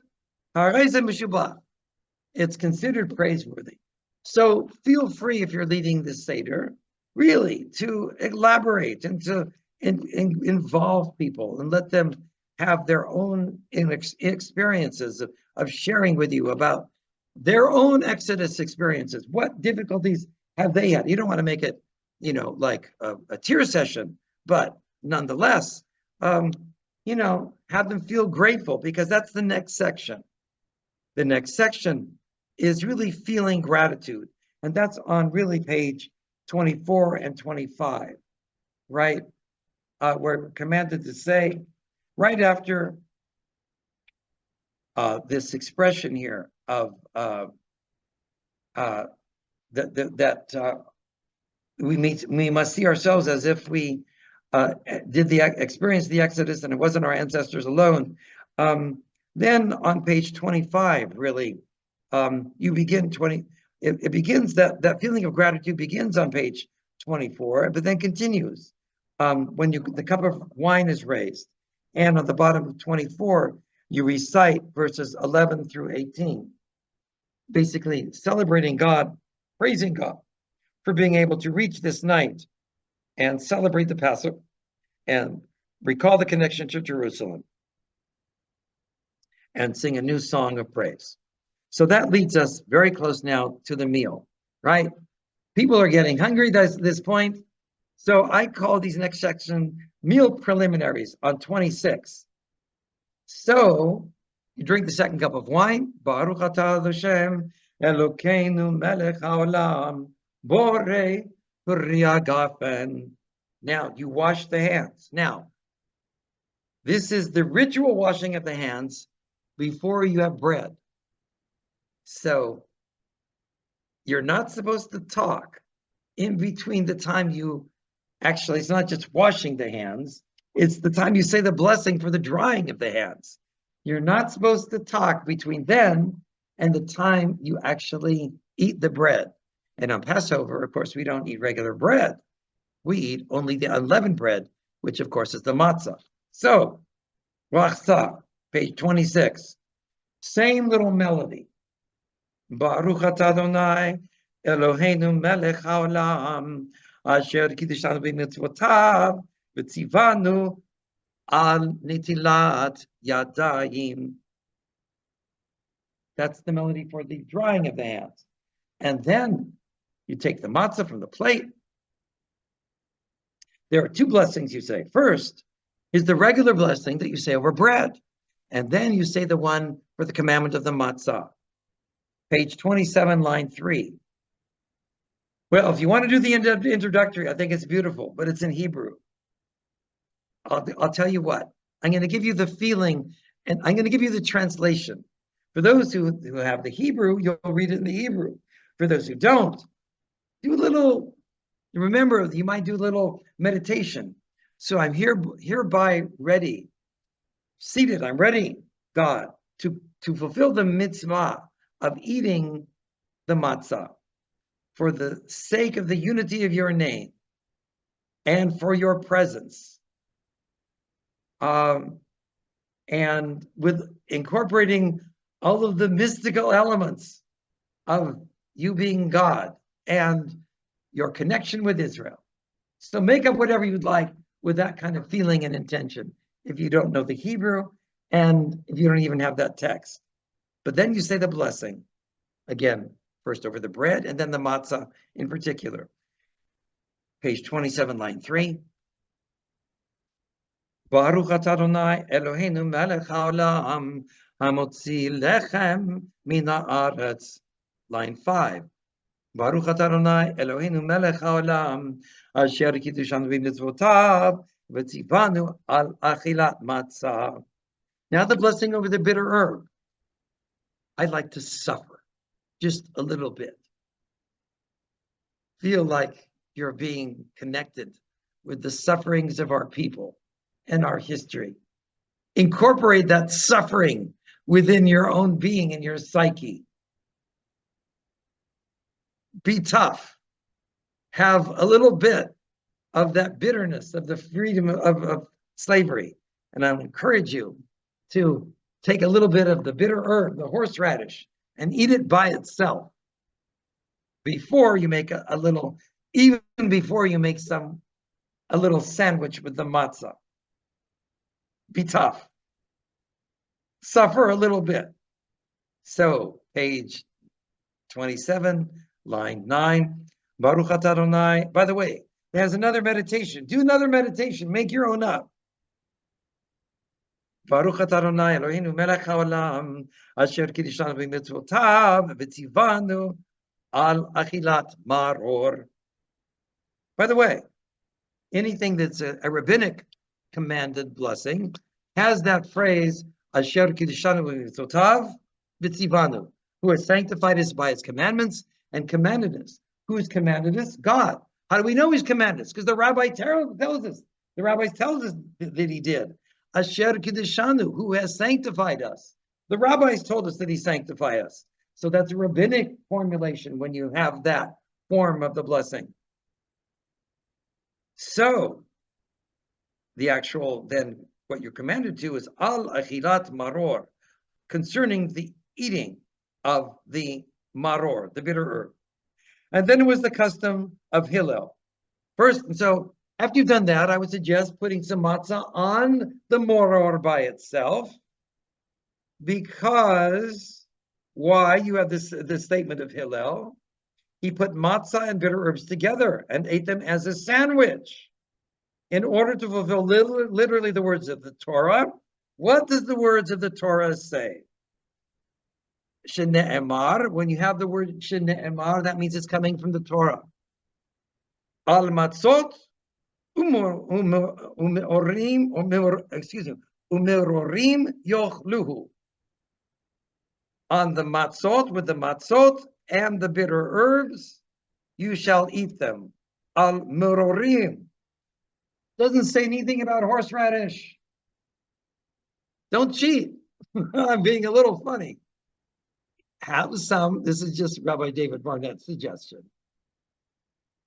it's considered praiseworthy. So feel free, if you're leading the Seder, really to elaborate and to involve people and let them have their own experiences of sharing with you about their own Exodus experiences. What difficulties have they had? You don't want to make it, like a tear session, but nonetheless, have them feel grateful, because that's the next section. The next section is really feeling gratitude. And that's on really page 24 and 25, right? We're commanded to say, right after this expression here of that we must see ourselves as if we experienced the Exodus, and it wasn't our ancestors alone. Then on page 25, really, you begin it begins that feeling of gratitude begins on page 24, but then continues when the cup of wine is raised, and on the bottom of 24 you recite verses 11 through 18, basically celebrating God, praising God for being able to reach this night and celebrate the Passover and recall the connection to Jerusalem and sing a new song of praise. So that leads us very close now to the meal, right? People are getting hungry at this point. So I call these next section meal preliminaries on 26. So you drink the second cup of wine. Baruch atah Hashem Elokeinu melech haolam borei gafen. Now you wash the hands. Now, this is the ritual washing of the hands before you have bread. So you're not supposed to talk in between the time it's not just washing the hands, it's the time you say the blessing for the drying of the hands. You're not supposed to talk between then and the time you actually eat the bread. And on Passover, of course, we don't eat regular bread. We eat only the unleavened bread, which of course is the matzah. So, Rachsa, page 26, same little melody. Baruch atah Adonai Eloheinu melech haolam asher kiddishanu b'mitzvotav v'tzivanu al netilat yadayim. That's the melody for the drying of the hands. And then you take the matzah from the plate. There are two blessings you say. First is the regular blessing that you say over bread. And then you say the one for the commandment of the matzah. Page 27, line 3. Well, if you want to do the introductory, I think it's beautiful, but it's in Hebrew. I'll tell you what. I'm going to give you the feeling, and I'm going to give you the translation. For those who have the Hebrew, you'll read it in the Hebrew. For those who don't, do a little, remember, you might do a little meditation. So I'm hereby ready, seated, I'm ready, God, to fulfill the mitzvah of eating the matzah for the sake of the unity of your name and for your presence, and with incorporating all of the mystical elements of you being God and your connection with Israel. So make up whatever you'd like with that kind of feeling and intention if you don't know the Hebrew and if you don't even have that text. But then you say the blessing, again, first over the bread and then the matzah in particular. Page 27, line 3. Baruch atah Adonai Eloheinu melech haolam hamotzi lechem min haaretz. Line 5. Baruch atah Adonai Eloheinu melech haolam asher kiddushanu b'mitzvotav v'tzivanu al achilat matzah. Now the blessing over the bitter herb. I'd like to suffer just a little bit. Feel like you're being connected with the sufferings of our people and our history. Incorporate that suffering within your own being and your psyche. Be tough. Have a little bit of that bitterness of the freedom of slavery. And I encourage you to take a little bit of the bitter herb, the horseradish, and eat it by itself before you make a little, even before you make a little sandwich with the matzah. Be tough. Suffer a little bit. So, page 27, line 9. Baruch atah Adonai. By the way, there's another meditation. Do another meditation. Make your own up. Baruch atah Adonai Eloheinu melech haolam asher kiddushanu b'mitzvotav v'tzivanu al achilat maror. By the way, anything that's a rabbinic commanded blessing has that phrase asher kiddushanu b'mitzvotav v'tzivanu, who has sanctified us by his commandments and commanded us. Who has commanded us? God. How do we know he's commanded us? Because the rabbi tells us. The rabbis tells us that he did. Asher kiddushanu, who has sanctified us. The rabbis told us that he sanctified us. So that's a rabbinic formulation when you have that form of the blessing. So the actual, then what you're commanded to is al achilat maror, concerning the eating of the maror, the bitter herb. And then it was the custom of Hillel. First, and so after you've done that, I would suggest putting some matzah on the maror by itself, because why? You have this statement of Hillel. He put matzah and bitter herbs together and ate them as a sandwich in order to fulfill literally the words of the Torah. What does the words of the Torah say? Shene'emar, when you have the word shene'emar, that means it's coming from the Torah. Al matzot umerorim yochluhu. On the matzot, with the matzot and the bitter herbs, you shall eat them. Al merorim. Doesn't say anything about horseradish. Don't cheat. I'm being a little funny. Have some, this is just Rabbi David Barnett's suggestion.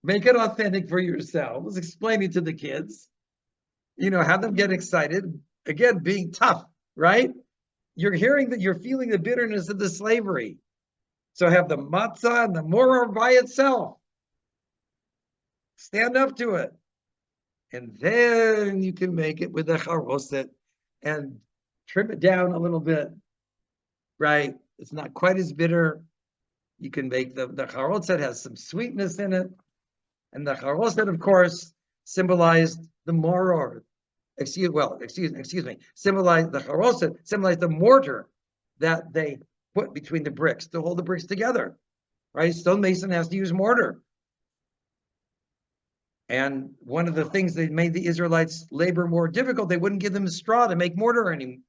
Make it authentic for yourselves. Explain it to the kids. Have them get excited. Again, being tough, right? You're hearing that you're feeling the bitterness of the slavery. So have the matzah and the maror by itself. Stand up to it. And then you can make it with the charoset and trim it down a little bit, right? It's not quite as bitter. You can make the charoset has some sweetness in it. And the charoset, of course, symbolized the maror. Excuse me. Symbolized the charoset, symbolized the mortar that they put between the bricks to hold the bricks together, right? Stonemason has to use mortar. And one of the things that made the Israelites' labor more difficult, they wouldn't give them straw to make mortar anymore.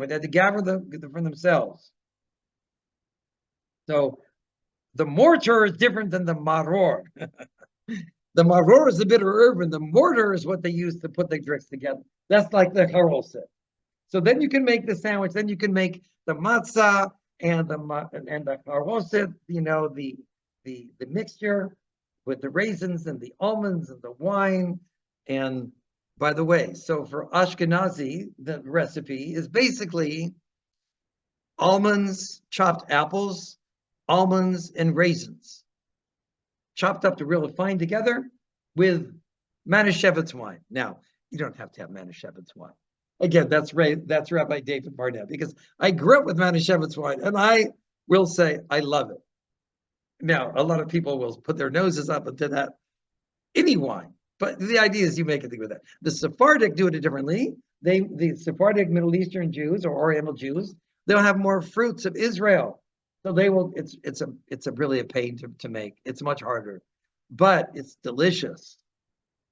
They had to gather them for themselves. So the mortar is different than the maror. The maror is the bitter herb, and the mortar is what they use to put the bricks together. That's like the charoset. So then you can make the sandwich. Then you can make the matzah and the haroset, the mixture with the raisins and the almonds and the wine. And by the way, so for Ashkenazi, the recipe is basically almonds, chopped apples, almonds, and raisins, chopped up to really fine together with Manischewitz wine. Now, you don't have to have Manischewitz wine. Again, that's Rabbi David Barnett, because I grew up with Manischewitz wine, and I will say I love it. Now, a lot of people will put their noses up into that, any wine, but the idea is you make a thing with that. The Sephardic do it differently. The Sephardic Middle Eastern Jews or Oriental Jews, they'll have more fruits of Israel. So they will, it's a really a pain to make. It's much harder, but it's delicious.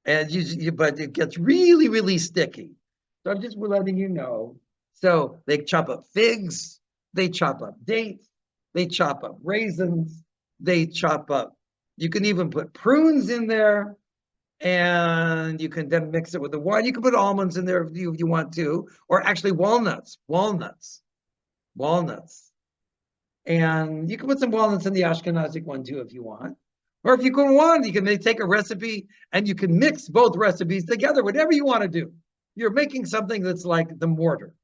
And but it gets really, really sticky. So I'm just letting you know. So they chop up figs, they chop up dates, they chop up raisins, they chop up, you can even put prunes in there, and you can then mix it with the wine. You can put almonds in there if you want to, or actually walnuts. And you can put some walnuts in the Ashkenazic one too if you want. Or if you want, you can take a recipe and you can mix both recipes together, whatever you want to do. You're making something that's like the mortar.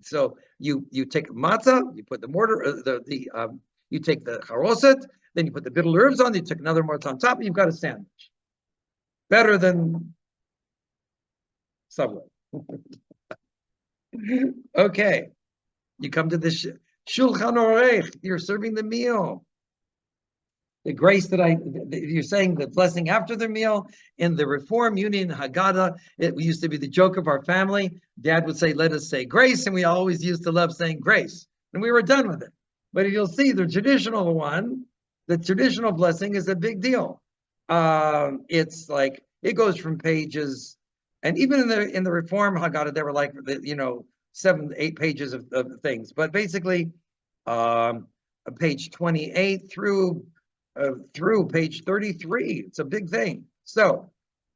So you take matzah, you put the mortar, you take the haroset, then you put the bitter herbs on, you take another matzah on top, and you've got a sandwich. Better than Subway. Okay, you come to this Shulchan Aruch, you're serving the meal. The grace you're saying the blessing after the meal. In the Reform Union Haggadah, it used to be the joke of our family. Dad would say, let us say grace, and we always used to love saying grace, and we were done with it. But you'll see the traditional one, the traditional blessing is a big deal. It's like, it goes from pages, and even in the Reform Haggadah, there were like, 7 to 8 pages of things, but basically, page 28 through page 33. It's a big thing. So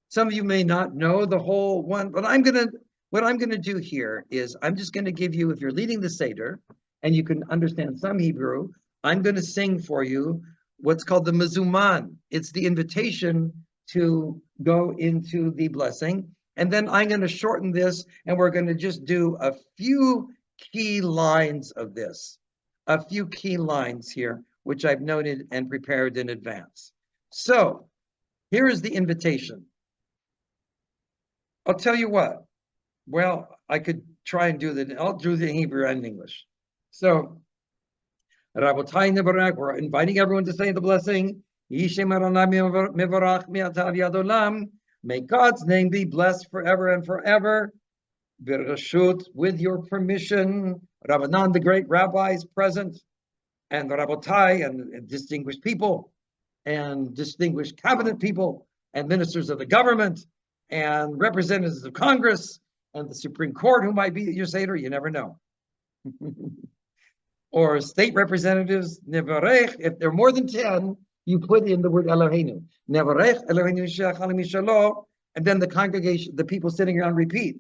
some of you may not know the whole one, but what I'm gonna do here is I'm just gonna give you, if you're leading the Seder and you can understand some Hebrew, I'm gonna sing for you what's called the Mezuman. It's the invitation to go into the blessing. And then I'm gonna shorten this, and we're gonna just do a few key lines of this, a few key lines here, which I've noted and prepared in advance. So here is the invitation. I'll tell you what. Well, I could try and I'll do the Hebrew and English. So, Rabotai Nebarak, we're inviting everyone to say the blessing. May God's name be blessed forever and forever. With your permission, Rabbanan, the great rabbis present, and the Rabotai, and distinguished people, and distinguished cabinet people, and ministers of the government, and representatives of Congress, and the Supreme Court, who might be at your Seder, you never know. Or state representatives, Nevarech, if there are more than 10, you put in the word Eloheinu. Nevarech, Eloheinu she'achal mishalo, and then the congregation, the people sitting around repeat.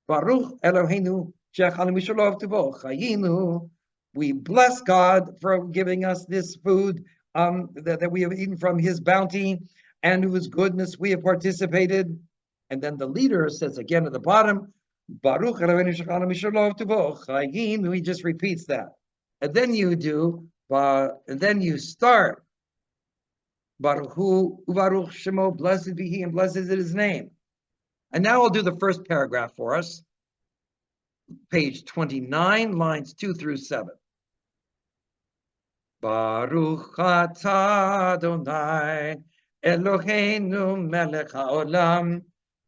Baruch Eloheinu she'achal mishalo tuvo chayinu. We bless God for giving us this food that we have eaten from his bounty, and whose goodness we have participated. And then the leader says again at the bottom, Baruch Eloheinu she'achal mishalo tuvo chayinu. He just repeats that. And then you do, and then you start, Baruch Hu, Ubaruch Shemo, blessed be he, and blessed is his name. And now I'll do the first paragraph for us, page 29, lines 2 through 7. Baruch atah Adonai, Eloheinu melech haolam,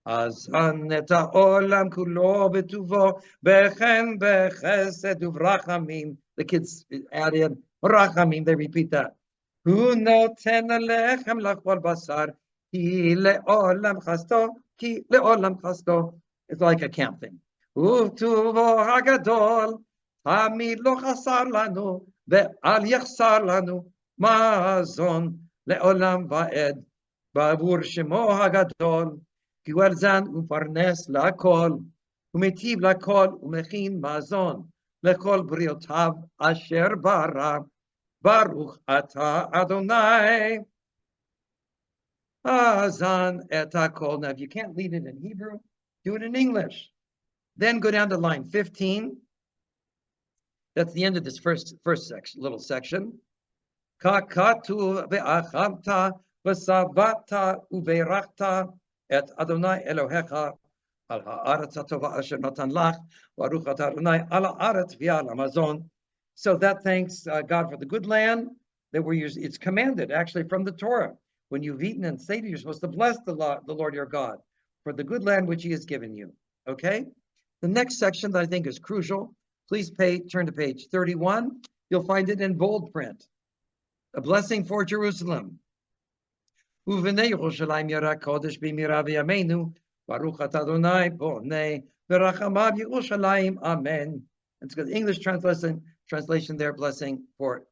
azan et haolam kulo betuvo, bechen bechesed uvrachamim. The kids add in rachamim, they repeat that. Hu noten alechem lachol basar, ki leolam chasto, ki leolam chasto. It's like a camp thing. Utuvo hagadol, tamid lo chasar lanu, ve'al yachsar lanu, mazon leolam va'ed, ba'avur shemo hagadol, ki hu zan ufarnes la'kol. Umetiv lakol umechin mazon lekol briotav asher bara Baruch ata Adonai Azan et hakol. Now, if you can't lead it in Hebrew, do it in English. Then go down to line 15. That's the end of this first section, little section. Kakatu ve'achamta v'savata uve'rachta et Adonai Elohecha al ha'aretz hatova asher natan lach baruch ata Adonai al ha'aretz v'al hamazon. So that thanks God for the good land that we're using. It's commanded actually from the Torah. When you've eaten and Seder, you're supposed to bless the Lord your God for the good land which He has given you. Okay. The next section that I think is crucial. Please turn to page 31. You'll find it in bold print. A blessing for Jerusalem. Uvnei Yerushalayim yara kodesh b'mira v'yameinu baruch atah Adonai bonei v'rachamav Yerushalayim amen. It's got the English translation there, blessing for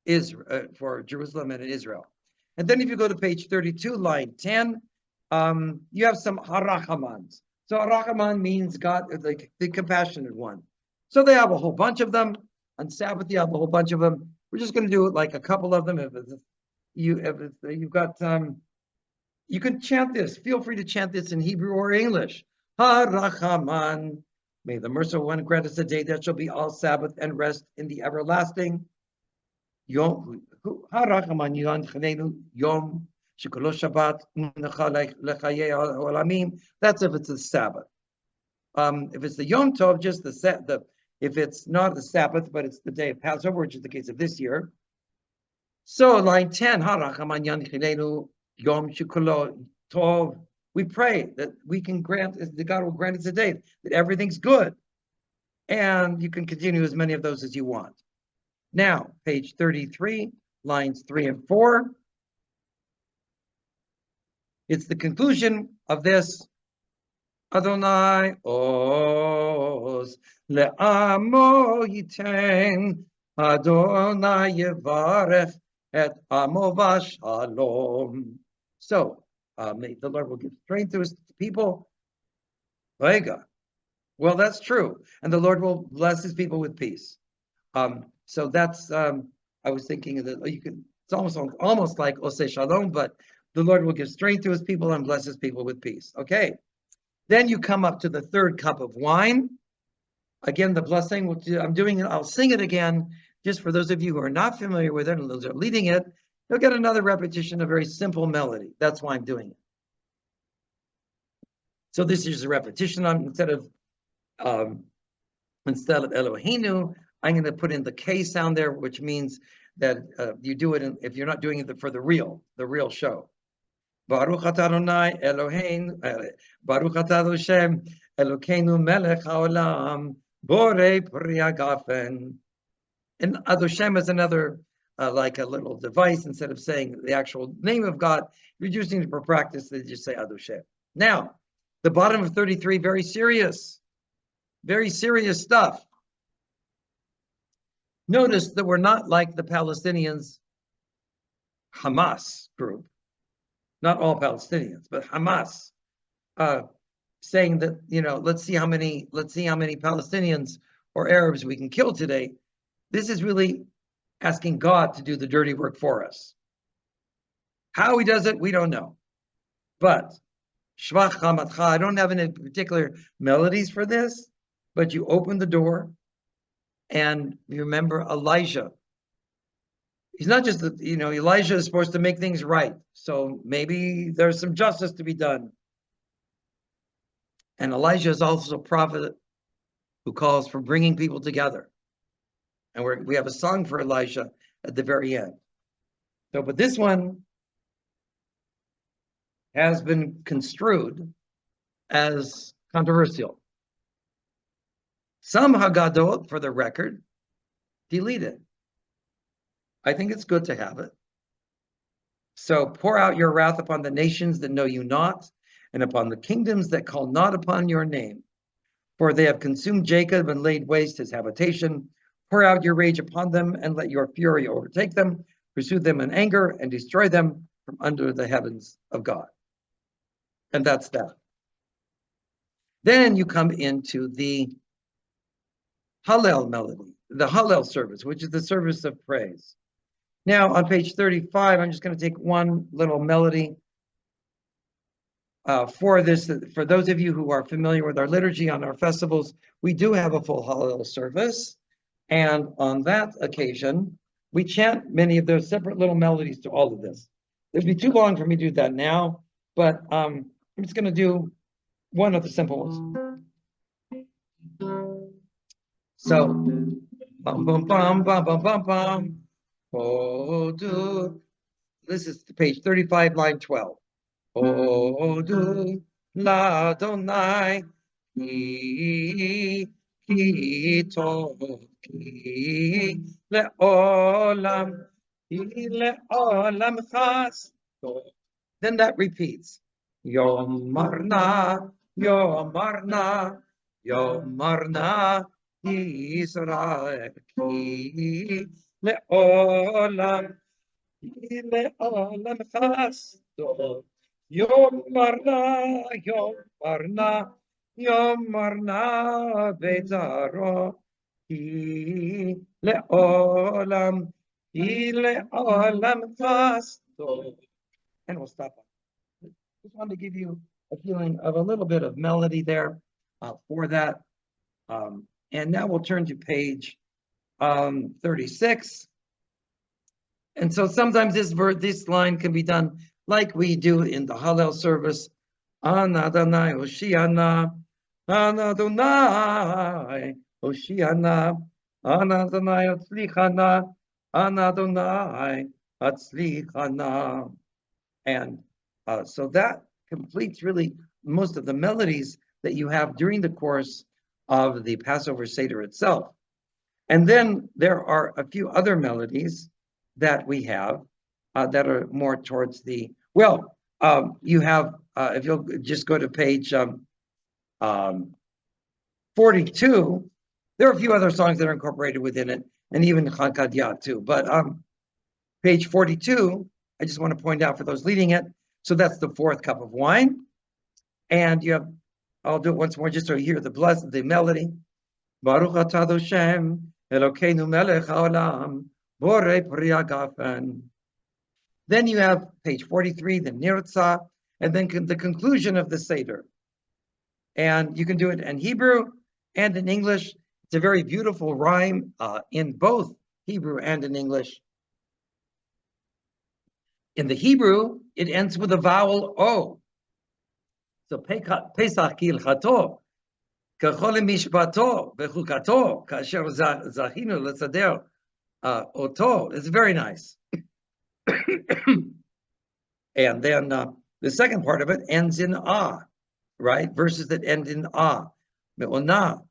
Israel, for Jerusalem and Israel. And then if you go to page 32, line 10, you have some harachamans. So harachaman means God, the compassionate one. So they have a whole bunch of them. On Sabbath, you have a whole bunch of them. We're just going to do like a couple of them. If you've got, you can chant this. Feel free to chant this in Hebrew or English. Harachaman. May the merciful one grant us a day that shall be all Sabbath and rest in the everlasting. Yom Harachaman Yom Shekolo Shabbat Lechayei Olamim. That's if it's the Sabbath. If it's the Yom Tov, just if it's not the Sabbath, but it's the day of Passover, which is the case of this year. So line 10, Harachaman Yanchinenu Yom Shekolo Tov. We pray that we can grant, that God will grant us a day that everything's good, and you can continue as many of those as you want. Now, page 33, lines 3 and 4. It's the conclusion of this. Adonai oz le'amo yiten, Adonai yevarech et amo v'shalom. So, may the Lord will give strength to His people. Vega. Well, that's true, and the Lord will bless His people with peace. So that's I was thinking that you could. It's almost like Oseh Shalom, but the Lord will give strength to His people and bless His people with peace. Okay. Then you come up to the third cup of wine. Again, the blessing, which I'm doing it. I'll sing it again, just for those of you who are not familiar with it and those who are leading it. You'll get another repetition, a very simple melody. That's why I'm doing it. So this is a repetition. Instead of Eloheinu, I'm going to put in the K sound there, which means that you do it if you're not doing it for the real show. Baruch atah Adonai Eloheinu, Baruch atah Hashem Elokeinu Melech Haolam Borei Pri Hagafen. And Adoshem is another like a little device. Instead of saying the actual name of God, if you're using it for practice, they just say Adoshem. Now, the bottom of 33, very serious stuff. Notice that we're not like the Palestinians Hamas group, not all Palestinians, but Hamas, saying that, let's see how many Palestinians or Arabs we can kill today. This is really asking God to do the dirty work for us. How He does it, we don't know. But Shvach Hamatcha, I don't have any particular melodies for this, but you open the door and you remember Elijah. He's not just, Elijah is supposed to make things right. So maybe there's some justice to be done. And Elijah is also a prophet who calls for bringing people together. And we have a song for Elijah at the very end. So, but this one has been construed as controversial. Some Haggadot, for the record, delete it. I think it's good to have it. So pour out your wrath upon the nations that know you not, and upon the kingdoms that call not upon your name. For they have consumed Jacob and laid waste his habitation. Pour out your rage upon them, and let your fury overtake them. Pursue them in anger, and destroy them from under the heavens of God. And that's that. Then you come into the Hallel melody, the Hallel service, which is the service of praise. Now on page 35, I'm just going to take one little melody for this. For those of you who are familiar with our liturgy on our festivals, we do have a full Hallel service. And on that occasion, we chant many of those separate little melodies to all of this. It'd be too long for me to do that now, but I'm just going to do one of the simple ones. So, bum bum bum bum bum bum bum. Oh, do. This is page 35, line 12. Oh, do la donai ki tov ki leolam chas. Then that repeats. Yomarna, Yomarna, Yomarna, Israel ki leolam chas. Yomarna, Yomarna, Yomarna, Bezaro ki leolam chas. And we'll stop. Just wanted to give you a feeling of a little bit of melody there for that. And now we'll turn to page 36. And so sometimes this line can be done like we do in the Hallel service. Anadonai Hoshiana, Anadonai Hoshiana, Anadonai Atzlichana, Anadonai Atzlichana. And so that completes really most of the melodies that you have during the course of the Passover Seder itself. And then there are a few other melodies that we have that are more towards the, well, you have, if you'll just go to page 42, there are a few other songs that are incorporated within it, and even Chakadiyah too. But page 42, I just want to point out for those leading it, so that's the fourth cup of wine. And you have, I'll do it once more just so you hear the melody. Baruch atah Hashem, Elokeinu melech haolam, borei pri hagafen. Then you have page 43, the Nirtzah, and then the conclusion of the Seder. And you can do it in Hebrew and in English. It's a very beautiful rhyme in both Hebrew and in English. In the Hebrew, it ends with a vowel O. So Pesach Kilchato, Kachol Mishpato, Bechukato, Kasher Zachinu Lesader Oto. It's very nice. And then the second part of it ends in Ah, right? Verses that end in Ah. Me'ona,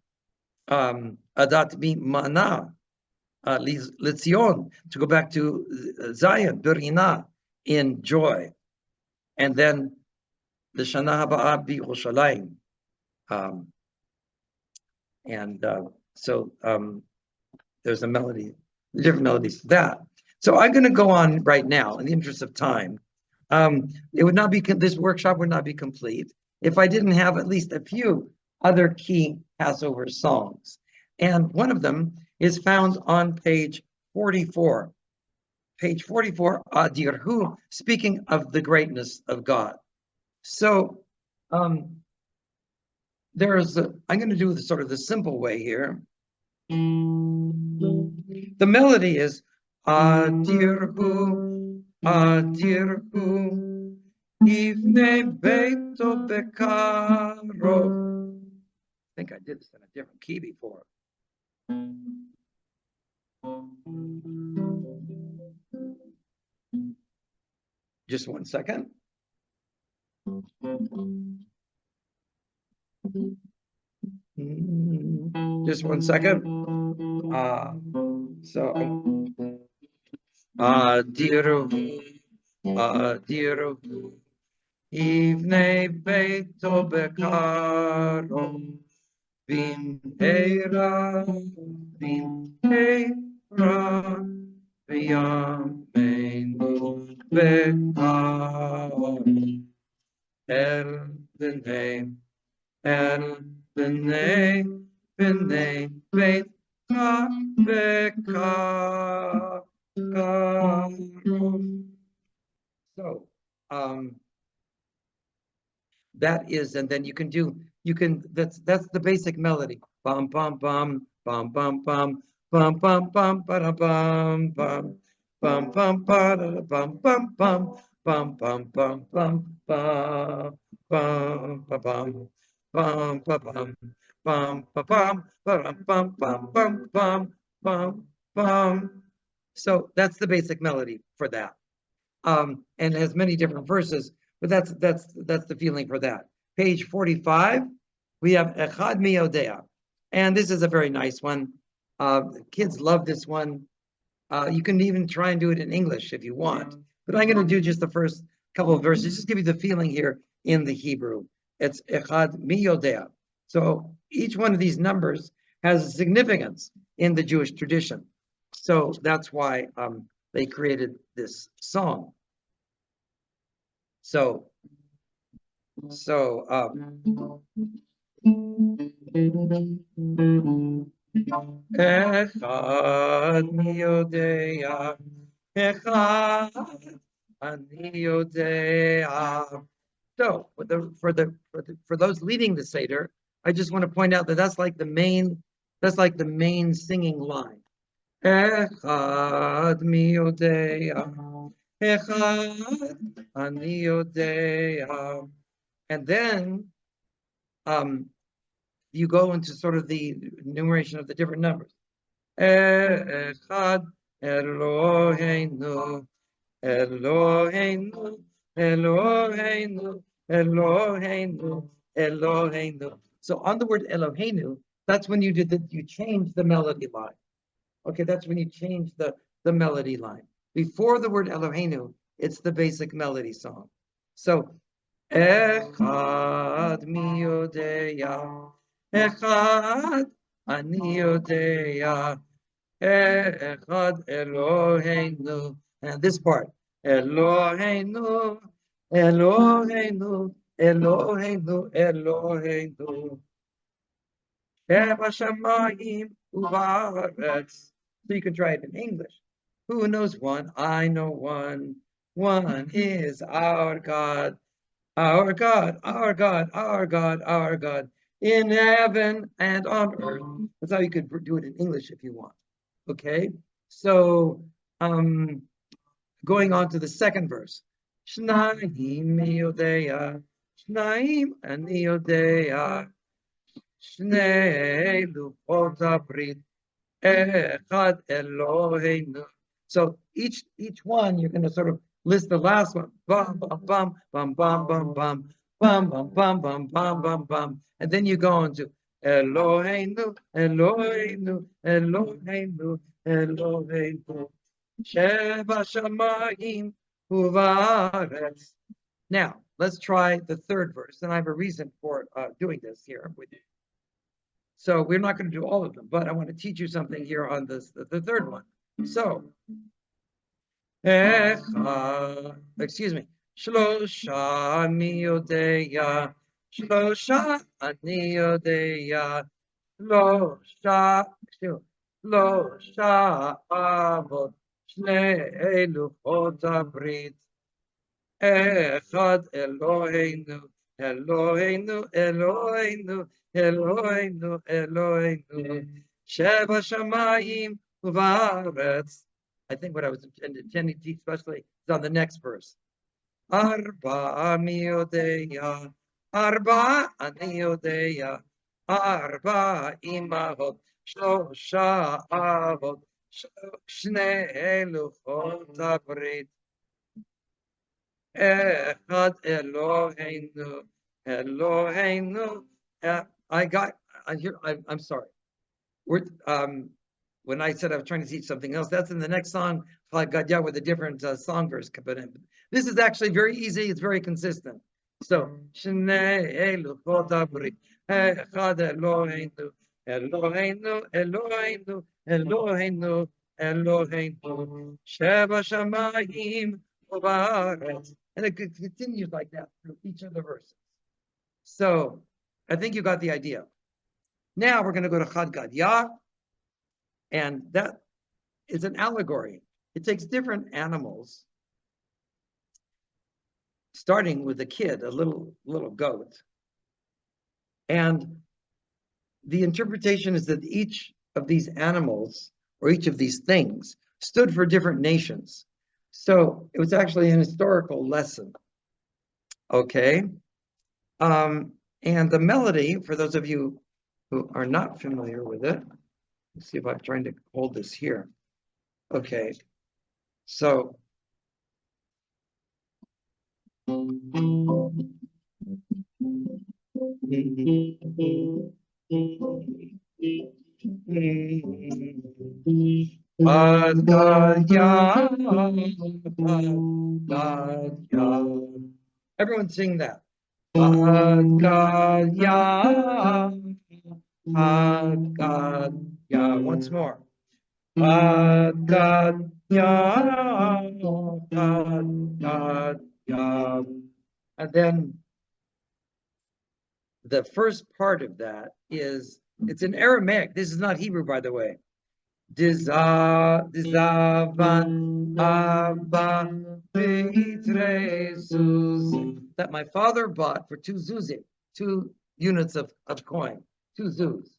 Adat mi Mana, Litzion, to go back to Zion, Berina, in joy. And then the Shana Haba'ah B'Yerushalayim. So there's a melody, different melodies to that. So I'm going to go on right now in the interest of time. It would not be, this workshop would not be complete if I didn't have at least a few other key Passover songs. And one of them is found on page 44. Page 44, Adirhu, speaking of the greatness of God. So I'm going to do the sort of the simple way here. The melody is Adirhu, Adirhu, Ivne Beito Bekaro. I think I did this in a different key before. Just one second. Just one second. Adiru, Adiru, Ivne Beito Bekaro, Vim Eira, V'yameinu Bekaro, El B'nei El b'nei beit ha So, that is, and then that's the basic melody. Bum bum bum bum bum bum bum bum bum ba bum bum bum bum ba bum bum bum bum bum bum bum bum bum ba bum bum ba bum bum ba bum bum bum bum bum bum bum bum. So that's the basic melody for that. And has many different verses, but that's the feeling for that. Page 45, we have Echad Miodea, and this is a very nice one. Kids love this one. You can even try and do it in English if you want, but I'm going to do just the first couple of verses, just give you the feeling here in the Hebrew. It's Echad Miodea. So each one of these numbers has a significance in the Jewish tradition. So that's why they created this song. So, Echad mi yodea, Echad ani yodea. So, for those leading the Seder, I just want to point out that that's like the main singing line. Echad mi yodea, Echad ani yodea. And then you go into sort of the enumeration of the different numbers. Echad Eloheinu, Eloheinu, Eloheinu, Eloheinu, Eloheinu. So on the word Eloheinu, that's when you change the melody line. Okay, that's when you change the melody line. Before the word Eloheinu, it's the basic melody song. So Echad mi yodeya, Echad ani yodeya, Echad Eloheinu. And this part, Eloheinu, Eloheinu, Eloheinu, Eloheinu. Shamayim uvaretz. So you can try it in English. Who knows one? I know one. One is our God. Our God, our God, our God, our God, in heaven and on earth. That's how you could do it in English if you want. Okay, so going on to the second verse. Shnaim miyodea, shnaim ani yodea, shnei luchot habrit, echad Eloheinu. So each one you're going to sort of list the last one. Bum bum bum bum bum bum bum bum bum bum bum bum bum bum, and then you go into Eloheinu, Eloheinu, Eloheinu, Eloheinu, Sheva Shamayim Uvaretz. Now let's try the third verse, and I have a reason for doing this here with you. So we're not going to do all of them, but I want to teach you something here on this, the third one. So, excuse me, Shlosha ani yodeya, Shlosha ani yodeya, Shlosha avot, Shnei luchot habrit, Echad Eloheinu, Eloheinu, Eloheinu, Eloheinu, Eloheinu, Sheva Shamayim Uvaretz. I think what I was intending to teach especially is on the next verse. Arba miodeya, Arba aniodeya, Arba imahot, Shlosha avot, Shnei luchot habrit. Echad Eloheinu, Eloheinu. I'm sorry. When I said I was trying to teach something else, that's in the next song. I got with a different song verse. But this is actually very easy. It's very consistent. So, Shnei Eluchot Abri, Echad Eloheinu, Eloheinu, Eloheinu, Eloheinu, Eloheinu, Sheva Shamayim Uvaretz. And it continues like that through each of the verses. So, I think you got the idea. Now we're going to go to Chad Gadya, and that is an allegory. It takes different animals, starting with a kid, a little goat. And the interpretation is that each of these animals, or each of these things, stood for different nations. So it was actually an historical lesson. Okay. And the melody, for those of you who are not familiar with it, let's see if I'm trying to hold this here. Okay. So everyone sing that. Once more. And then the first part of that is, it's in Aramaic. This is not Hebrew, by the way. Dizavan Abba that my father bought for 2 zuzim, 2 units of coin, 2 zuz.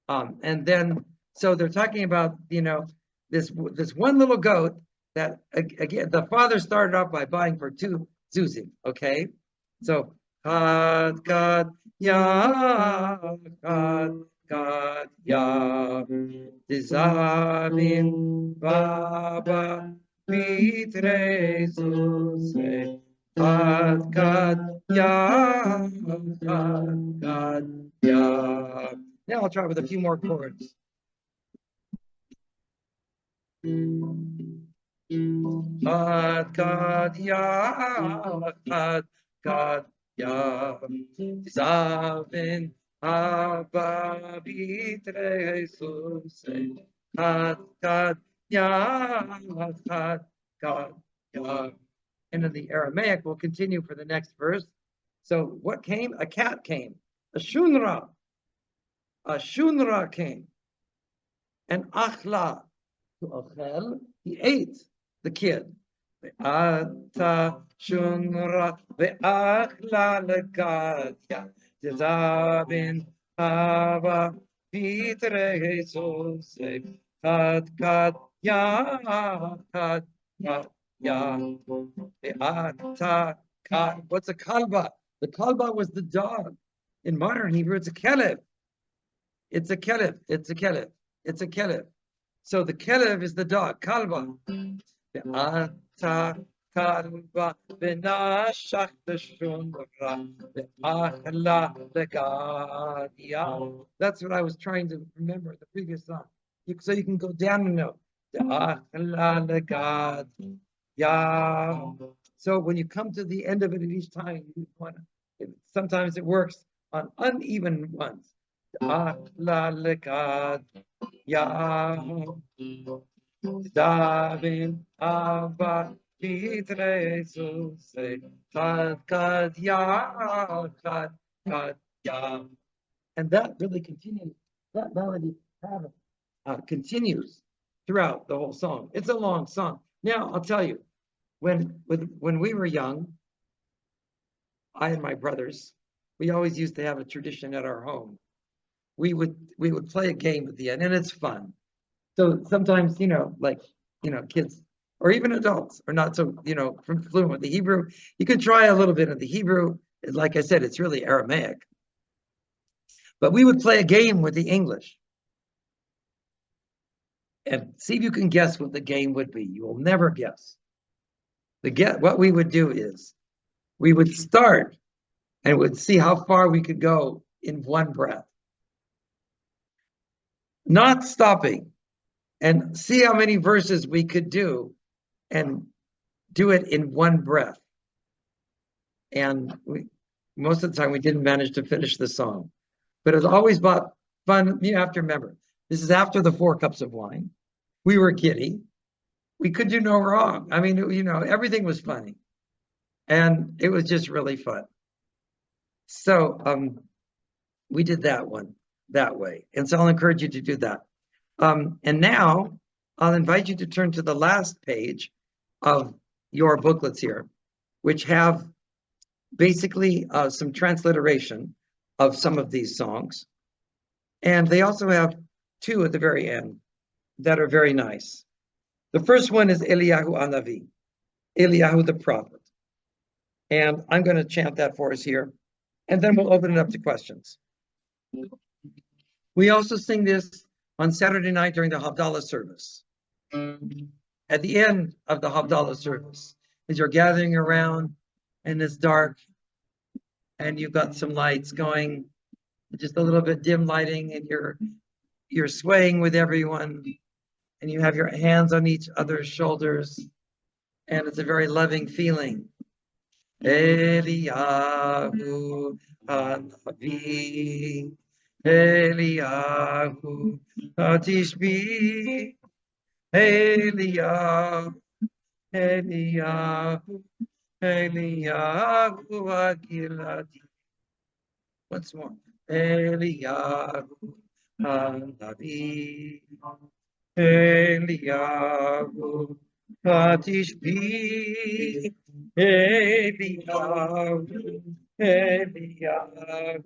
And then, so they're talking about, this one little goat that, again, the father started off by buying for 2 zuzim, okay? So, God, ya, Dizavin Baba Pitre Zuse God, ya, God, ya. Now I'll try with a few more chords. God, ya, God, ya. Zavin Abba Bitre Jesus. God, ya, God, ya. And in the Aramaic, we'll continue for the next verse. So what came? A cat came. A shunra came. And achla, to achel, he ate the kid. Ve'ata shunra ve'achla lekatya tizabin hava vitre Jesus kat ya ve'ata kat. What's a kalba? The kalba was the dog. In modern Hebrew, it's a kelev. It's a kelev. It's a kelev. It's a kelev. So the kelev is the dog, kalba. That's what I was trying to remember the previous song. So you can go down a note. So when you come to the end of it at each time, you want to, sometimes it works on uneven ones. Davin Abba Vitre Suse Kad Ya Kad Ya. And that really continues, that melody pattern continues throughout the whole song. It's a long song. Now I'll tell you, when we were young, I and my brothers, we always used to have a tradition at our home. We would play a game at the end, and it's fun. So sometimes, kids or even adults are not so, fluent with the Hebrew. You could try a little bit of the Hebrew. Like I said, it's really Aramaic. But we would play a game with the English and see if you can guess what the game would be. You will never guess. What we would do is we would start and would see how far we could go in one breath, not stopping, and see how many verses we could do and do it in one breath. And most of the time we didn't manage to finish the song, but it was always about fun. You have to remember, this is after the 4 cups of wine. We were giddy. We could do no wrong. I mean, everything was funny, and it was just really fun. So We did that one that way. And so I'll encourage you to do that. And now I'll invite you to turn to the last page of your booklets here, which have basically some transliteration of some of these songs. And they also have two at the very end that are very nice. The first one is Eliyahu Anavi, Eliyahu the prophet. And I'm going to chant that for us here, and then we'll open it up to questions. We also sing this on Saturday night during the Havdalah service. At the end of the Havdalah service, as you're gathering around and it's dark and you've got some lights going, just a little bit dim lighting, and you're swaying with everyone, and you have your hands on each other's shoulders, and it's a very loving feeling. Eliyahu Hanavi, Eliyahu Hatishbi, Eliyahu, Eliyahu, Eliyahu Agiladi. Once more. Eliyahu Hanavi, Eliyahu Hatishbi, Eliyahu, Eliyahu,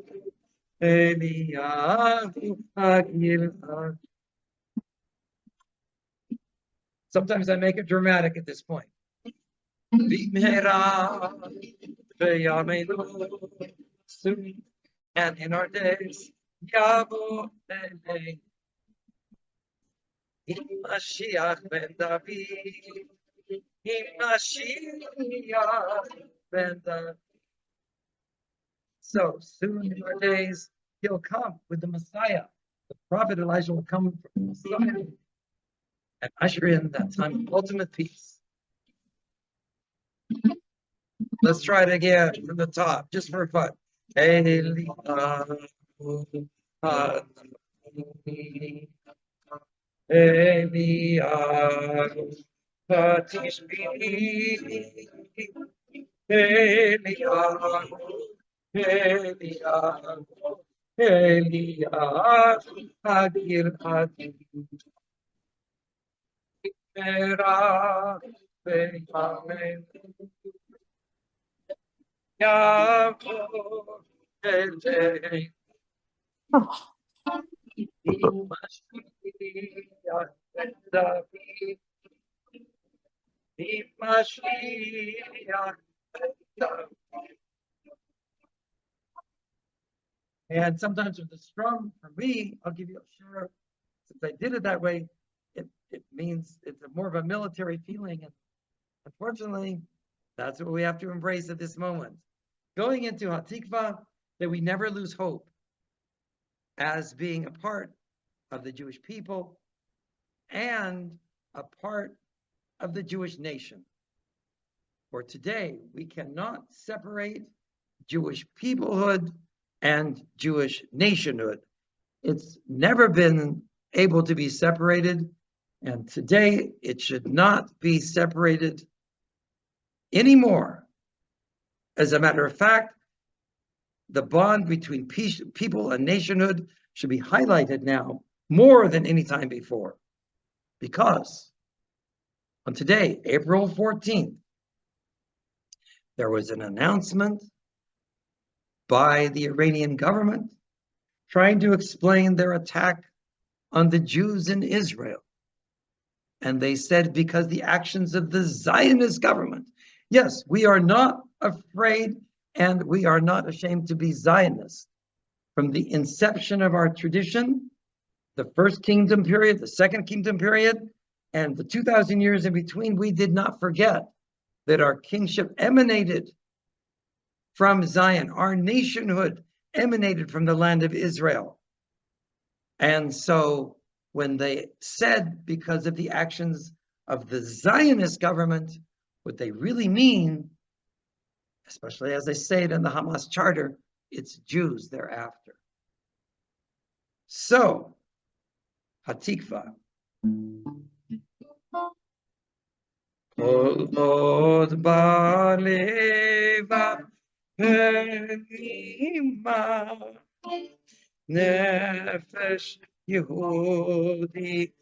Eliyahu Agiladi. Sometimes I make it dramatic at this point. Soon and in our days, Yavo Mashiach ben David, Mashiach ben David. So soon in our days, he'll come with the Messiah. The prophet Elijah will come from the Messiah and usher in that time of ultimate peace. Let's try it again from the top, just for fun. Eliyahu Hatishbi, Eliyahu, Eliyahu, Eliyahu Agiladi. Yaakov Elei, Mashiach ben David, Mashiach ben David. And sometimes with the strum, for me, I'll give you a sure, since I did it that way, it means it's more of a military feeling. And unfortunately, that's what we have to embrace at this moment. Going into Hatikva, that we never lose hope as being a part of the Jewish people and a part of the Jewish nation. For today, we cannot separate Jewish peoplehood and Jewish nationhood. It's never been able to be separated, and today it should not be separated anymore. As a matter of fact, the bond between people and nationhood should be highlighted now more than any time before. Because on today, April 14th, there was an announcement by the Iranian government trying to explain their attack on the Jews in Israel. And they said because the actions of the Zionist government, yes, we are not afraid and we are not ashamed to be Zionists. From the inception of our tradition, the First Kingdom period, the Second Kingdom period, and the 2,000 years in between, we did not forget that our kingship emanated from Zion. Our nationhood emanated from the land of Israel. And so when they said because of the actions of the Zionist government, what they really mean, especially as they say it in the Hamas charter, it's Jews thereafter. So, Hatikva. Kol od ba'leva penima Nefesh Yehudi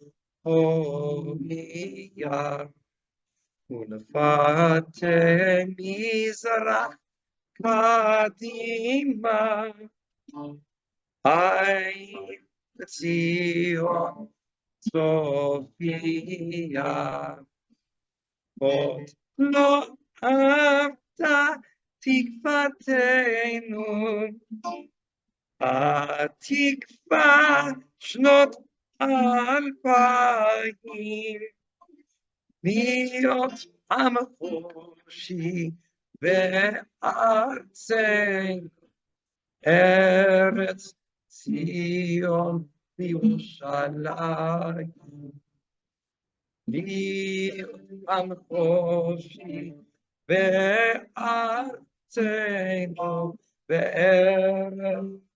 Homiya Unafate Mizrach Kadima I Zion Sophia Ot Lo Avta Tikvatenu התקווה שנות אלפיים להיות עם חופשי בארצנו ארץ ציון וירושלים להיות עם חופשי בארצנו בארץ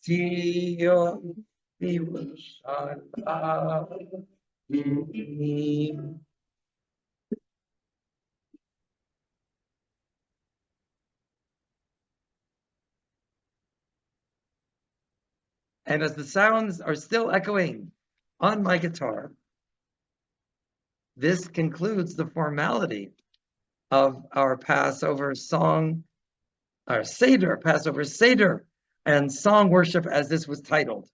ציון וירושלים. And as the sounds are still echoing on my guitar, this concludes the formality of our Passover song, our Seder, Passover Seder, and song worship as this was titled.